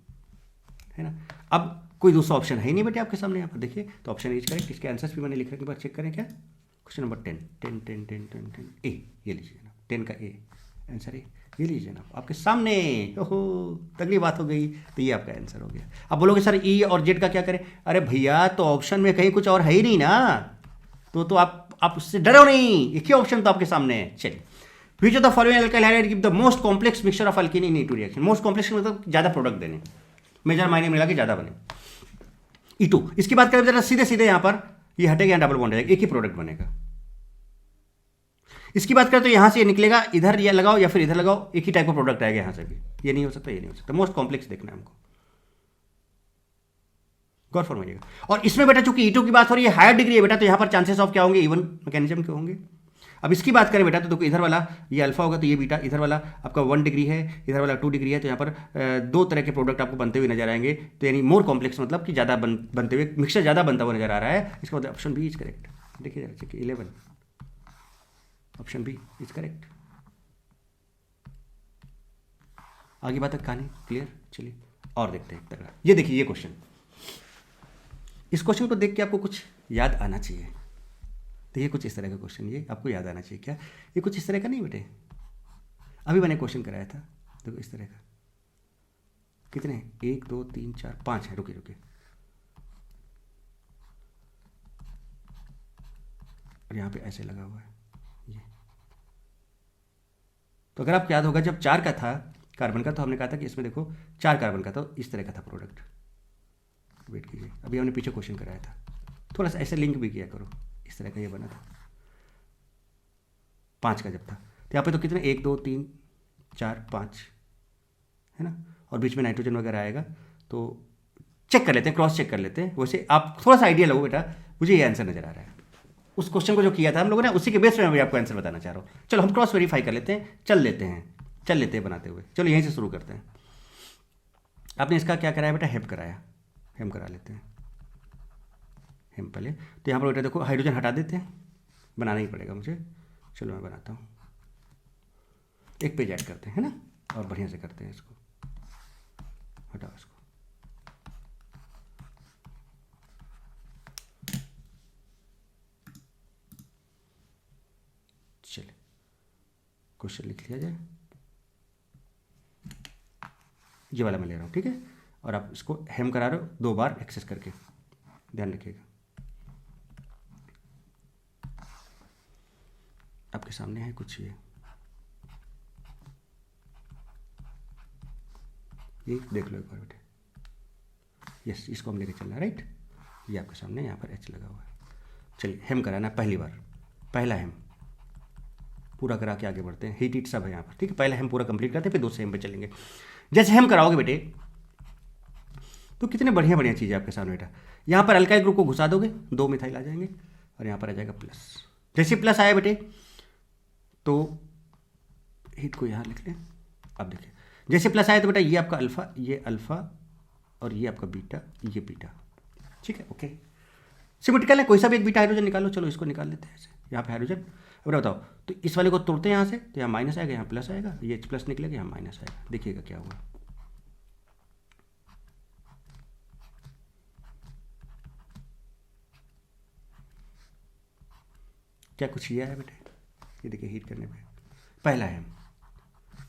है ना। अब कोई दूसरा ऑप्शन है ही नहीं बेटे आपके सामने, यहाँ पर देखिए, तो ऑप्शन ए इज करेक्ट। इसके आंसर्स भी मैंने लिख रखे, एक बार चेक करें क्या। क्वेश्चन नंबर 10 10 10 10 10 10 ए, ये लीजिए ना, 10 का ए आंसर ए, ये लीजिए ना आपके सामने। ओहो, तगड़ी बात हो गई, तो ये आपका आंसर हो गया। अब बोलोगे सर ई और जेड का क्या करें? अरे भैया, तो ऑप्शन में कहीं कुछ और है ही नहीं ना, तो आप उससे डरो नहीं, एक ही ऑप्शन तो आपके सामने है। चलिए, विच of the following alkyl hydride give the most complex mixture of alkyne in E2 reaction. Most complex मतलब ज़्यादा प्रोडक्ट देने, मेजर मायने मिला के ज़्यादा बने। E2, इसकी बात करें जरा सीधे सीधे, यहां पर ये हटेगा, यहाँ डबल बॉन्ड रहेगा, एक ही प्रोडक्ट बनेगा। इसकी बात करें तो यहां से ये निकलेगा, इधर या लगाओ या फिर इधर लगाओ, एक ही टाइप का प्रोडक्ट आएगा यहां से भी। ये नहीं हो सकता, ये नहीं हो सकता, मोस्ट कॉम्प्लेक्स देखना है हमको, गौर फरमाइएगा। और इसमें बेटा चूंकि E2 की बात हो रही है, हायर डिग्री है बेटा, तो यहां पर चांसेस ऑफ क्या होंगे, इवन मैकेनिज्म के होंगे। अब इसकी बात करें बेटा, तो देखो इधर वाला ये अल्फा होगा, तो ये बीटा, इधर वाला आपका 1 डिग्री है, इधर वाला 2 डिग्री है, तो यहाँ पर 2 तरह के प्रोडक्ट आपको बनते हुए नजर आएंगे। तो यानी मोर कॉम्प्लेक्स मतलब कि ज़्यादा बनते हुए, मिक्सचर ज़्यादा बनता हुआ नजर आ रहा है। इसका मतलब ऑप्शन बी इज करेक्ट। देखिए 11, ऑप्शन बी इज करेक्ट। आगे बात है, कहानी क्लियर? चलिए और देखते हैं तगड़ा। ये देखिए ये क्वेश्चन, इस क्वेश्चन को देख के आपको कुछ याद आना चाहिए। देखिए कुछ इस तरह का क्वेश्चन, ये आपको याद आना चाहिए। क्या ये कुछ इस तरह का नहीं बेटे? अभी मैंने क्वेश्चन कराया था, देखो इस तरह का। कितने? 1 2 3 4 5 है। रुके रुके, और यहाँ पे ऐसे लगा हुआ है ये। तो अगर आपको याद होगा, जब 4 का था कार्बन का, तो हमने कहा था कि इसमें देखो 4 कार्बन का, तो इस तरह का था प्रोडक्ट। वेट कीजिए, अभी हमने पीछे क्वेश्चन कराया था, थोड़ा सा ऐसे लिंक भी किया करो। इस तरह का ये बना था 5 का जब था, तो यहाँ पे तो कितने, 1 2 3 4 5 है ना, और बीच में नाइट्रोजन वगैरह आएगा। तो चेक कर लेते हैं, क्रॉस चेक कर लेते हैं। वैसे आप थोड़ा सा आइडिया लो बेटा, मुझे ये आंसर नजर आ रहा है। उस क्वेश्चन को जो किया था हम लोगों ने, उसी के बेस पे मैं भी आपको आंसर बताना चाह रहा हूँ। चलो हम क्रॉस वेरीफाई कर लेते हैं, चल लेते हैं बनाते हुए। चलो यहीं से शुरू करते हैं। आपने इसका क्या कराया बेटा? हेम कराया, हेम करा लेते हैं, हेम पहले। तो यहाँ पर बेटा देखो हाइड्रोजन हटा देते हैं, बनाना ही पड़ेगा मुझे। चलो मैं बनाता हूँ, एक पेज ऐड करते हैं, है ना, और बढ़िया से करते हैं इसको। हटाओ इसको, चलिए क्वेश्चन लिख लिया जाए। ये वाला मैं ले रहा हूँ, ठीक है, और आप इसको हेम करा रहे हो 2 बार एक्सेस करके, ध्यान रखिएगा। आपके सामने है कुछ ये देख लो एक बार बेटे। यस, इसको हम लेके चलना है, राइट। ये आपके सामने यहाँ पर एच लगा हुआ है। चलिए हेम कराना पहली बार, पहला हेम पूरा करा के आगे बढ़ते हैं। हीट सब है यहाँ पर, ठीक है। पहला हेम पूरा कंप्लीट करते हैं, फिर दूसरे हेम पे चलेंगे। जैसे हेम कराओगे बेटे, तो कितने बढ़िया बढ़िया चीज़ें आपके सामने बेटा। यहाँ पर अल्काइल ग्रुप को घुसा दोगे, 2 मिथाइल आ जाएंगे, और यहाँ पर आ जाएगा प्लस। जैसे प्लस आया बेटे, तो हीट को यहाँ लिख लें। अब देखिए जैसे प्लस आया तो बेटा ये आपका अल्फा, ये अल्फा, और ये आपका बीटा, ये बीटा, ठीक है, ओके। सिमेट्रिकल है, कोई सा भी एक बीटा हाइड्रोजन निकालो। चलो इसको निकाल लेते हैं ऐसे, यहाँ पे हाइड्रोजन। अब बताओ, तो इस वाले को तोड़ते हैं यहाँ से, तो यहाँ माइनस आएगा, यहाँ प्लस आएगा, ये H प्लस निकलेगा, यहाँ माइनस आएगा। देखिएगा क्या हुआ, क्या कुछ किया है बेटे। ये देखिए हीट करने पे पहला हेम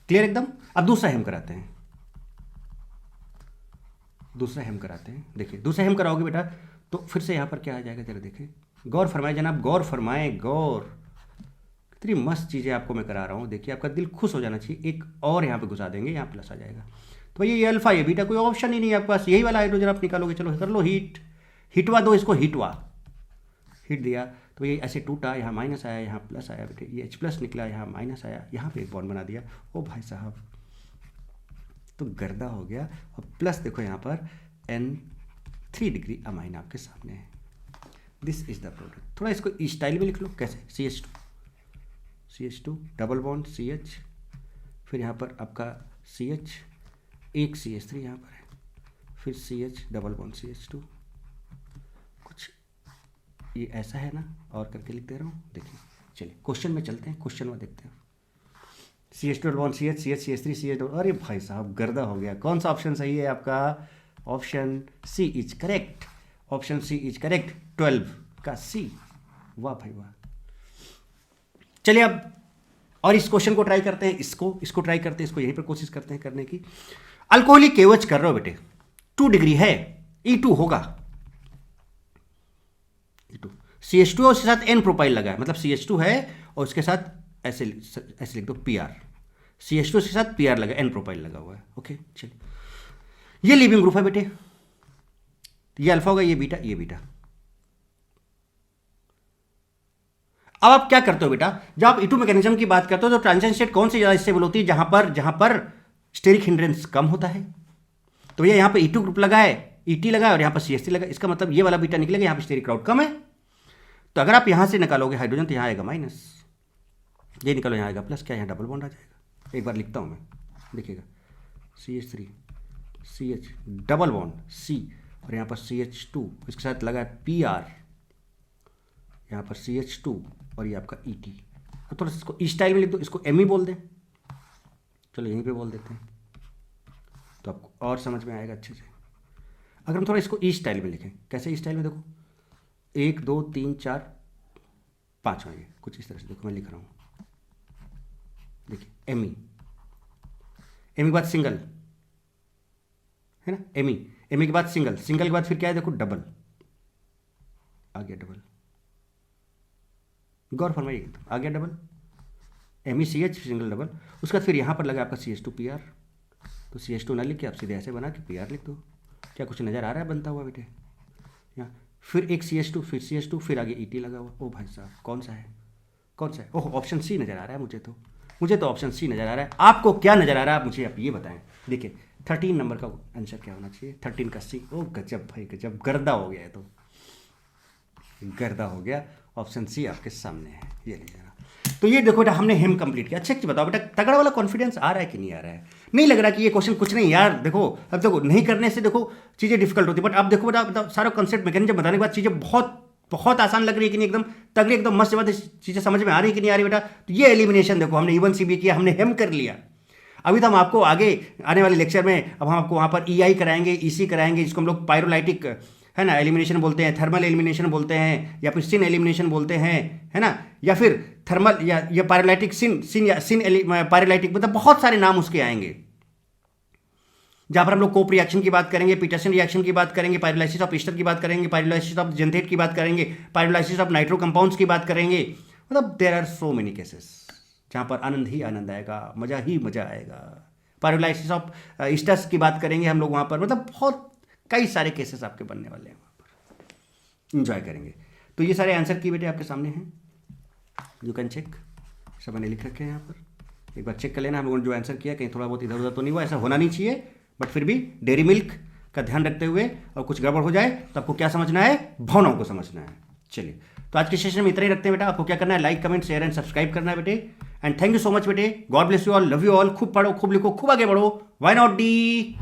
क्लियर एकदम। अब दूसरा हेम कराते हैं, दूसरा हेम कराते हैं। देखिए दूसरा हेम कराओगे बेटा, तो फिर से यहाँ पर क्या आ जाएगा, जरा देखिए, गौर फरमाए जनाब, गौर फरमाए, गौर। कितनी मस्त चीज़ें आपको मैं करा रहा हूँ, देखिए आपका दिल खुश हो जाना चाहिए। एक और यहाँ पे घुसा देंगे, यहाँ प्लस आ जाएगा। तो भैया ये अल्फा, ये बीटा, कोई ऑप्शन ही नहीं है आपके पास, यही वाला हाइड्रोजन आप निकालोगे। चलो कर लो हीट, हिटवा दो इसको, हिटवा, हिट दिया तो ये ऐसे टूटा, यहाँ माइनस आया, यहाँ प्लस आया बेटे, ये H प्लस निकला, यहाँ माइनस आया, यहाँ पे एक बॉन्ड बना दिया। ओ भाई साहब, तो गर्दा हो गया। और प्लस देखो यहाँ पर N3 डिग्री अमाइन आपके सामने है। This is the product. थोड़ा इसको स्टाइल में लिख लो, कैसे, CH2 डबल बॉन्ड CH, फिर यहाँ पर आपका CH, एक CH3 यहाँ पर है, फिर CH डबल बॉन्ड CH2, कुछ ये ऐसा है ना, और करके लिख दे रहा हूँ। देखिए चलिए क्वेश्चन में चलते हैं, क्वेश्चन में देखते हैं। CH2 double bond CH, CH CH3 CH double, अरे भाई साहब गर्दा हो गया। कौन सा ऑप्शन सही है आपका? Option C is correct, option C is correct, 12 का सी। वाह भाई वाह। चलिए अब और इस क्वेश्चन को ट्राई करते हैं, इसको ट्राई करते हैं, इसको यहीं पर कोशिश करते हैं करने की। अल्कोहलिक KOH कर रहे हो बेटे, 2 डिग्री है, E2 होगा, E2। CH2 और उसके साथ N प्रोपाइल लगा है, मतलब CH2 है और उसके साथ ऐसे लिख दो PR, CH2 के साथ PR लगा, N प्रोपाइल लगा हुआ है। ओके चलिए, ये लीविंग ग्रुप है बेटे, ये अल्फा होगा, ये बीटा, ये बीटा। अब आप क्या करते हो बेटा, जब आप E2 मैकेनिज्म की बात करते हो तो ट्रांजिशन स्टेट कौन सी ज्यादा स्टेबल होती है? जहां पर स्टेरिक हिंड्रेंस कम होता है। तो ये यहां पे E2 ग्रुप लगा है, ET लगा है, और यहां पर CH3 लगा, इसका मतलब ये वाला बीटा निकलेगा, यहां पर स्टेरिक क्राउड कम है। तो अगर आप यहां से निकालोगे हाइड्रोजन तो यहां आएगा माइनस, ये निकालो यहां आएगा प्लस, क्या यहां डबल बॉन्ड आ जाएगा? एक बार लिखता हूं मैं, देखिएगा CH3 CH double bond C, और यहां पर CH2, इसके साथ लगा है PR, यहां पर CH2 और ये आपका ET। अब थोड़ा इसको इस स्टाइल में लिख दो, इसको Me बोल दें, चलो यहीं पे बोल देते हैं तो आपको और समझ में आएगा अच्छे से। अगर हम थोड़ा इसको इस स्टाइल में लिखें, कैसे इस स्टाइल में? देखो 1 2 3 4 5, ये कुछ इस तरह से देखो मैं लिख रहा हूँ। देखिए Me के बाद सिंगल है ना, Me के बाद सिंगल के बाद फिर क्या है? देखो डबल आ गया, डबल, गौर फरमाइए, आ गया डबल, MeCH सिंगल डबल। उसके बाद फिर यहाँ पर लगा आपका CH2 PR, तो CH2 ना लिख के आप सीधे ऐसे बना के PR लिख दो। क्या कुछ नज़र आ रहा है बनता हुआ बेटे? यहाँ फिर एक CH2, फिर CH2, फिर आगे ET लगा हुआ। ओ भाई साहब कौन सा है? ओह ऑप्शन सी नज़र आ रहा है मुझे तो ऑप्शन सी नज़र आ रहा है। आपको क्या नज़र आ रहा है आप ये बताएं। देखिए 13 नंबर का आंसर क्या होना चाहिए? 13 का C। ओ गजब भाई गजब, गर्दा हो गया है, तो गर्दा हो गया। ऑप्शन सी आपके सामने है, ये लीजिए। तो ये देखो बेटा हमने हेम कंप्लीट किया। अच्छा बताओ बेटा, तगड़ा वाला कॉन्फिडेंस आ रहा है कि नहीं आ रहा है? नहीं लग रहा कि ये क्वेश्चन कुछ नहीं यार। देखो अब देखो, नहीं करने से देखो चीज़ें डिफिकल्ट होती है, बट अब देखो बेटा सारा कॉन्सेप्ट मैकेनिज्म बताने के बाद चीज़ें बहुत आसान लग रही है कि नहीं? एकदम तगड़ी, एकदम मस्त बात, चीज़ें समझ में आ रही है कि नहीं आ रही बेटा? तो ये एलिमिनेशन देखो, हमने E1 CB किया, हमने हेम कर लिया। अभी तो हम आपको आगे आने वाले लेक्चर में अब हम आपको वहाँ पर EI कराएंगे, EC कराएंगे, जिसको हम लोग पायरोलाइटिक है ना एलिमिनेशन बोलते हैं, थर्मल एलिमिनेशन बोलते हैं, या फिर सिन एलिमिनेशन बोलते हैं, है ना, या फिर थर्मल या पायरोलाइटिक सिन पायरोलाइटिक, मतलब बहुत सारे नाम उसके आएंगे, जहां पर हम लोग कोप रिएक्शन की बात करेंगे, पीटरसन रिएक्शन की बात करेंगे, पायरोलाइसिस ऑफ ईस्टर की बात करेंगे, पायरोलाइसिस ऑफ जेंथेट की बात करेंगे, पायरोलाइसिस ऑफ नाइट्रो कंपाउंड्स की बात करेंगे। मतलब there are so many cases जहां पर आनंद ही आनंद आएगा, मजा ही मजा आएगा। पायरोलाइसिस ऑफ ईस्टर्स की बात करेंगे हम लोग वहां पर, मतलब बहुत कई सारे केसेस आपके बनने वाले हैं, वहाँ पर इंजॉय करेंगे। तो ये सारे आंसर की बेटे आपके सामने हैं, यू कैन चेक, सब मैंने लिख रखे हैं यहाँ पर, एक बार चेक कर लेना हम लोगों ने जो आंसर किया, कहीं थोड़ा बहुत इधर उधर तो नहीं हुआ, ऐसा होना नहीं चाहिए, बट फिर भी डेयरी मिल्क का ध्यान रखते हुए, और कुछ गड़बड़ हो जाए तो आपको क्या समझना है? भावनाओं को समझना है। चलिए तो आज के सेशन में इतना ही रखते हैं बेटा। आपको क्या करना है? Like comment share and subscribe करना है बेटे। And thank you so much बेटे, God bless you all, love you all, खूब पढ़ो, खूब लिखो, खूब आगे बढ़ो, व्हाई नॉट डी।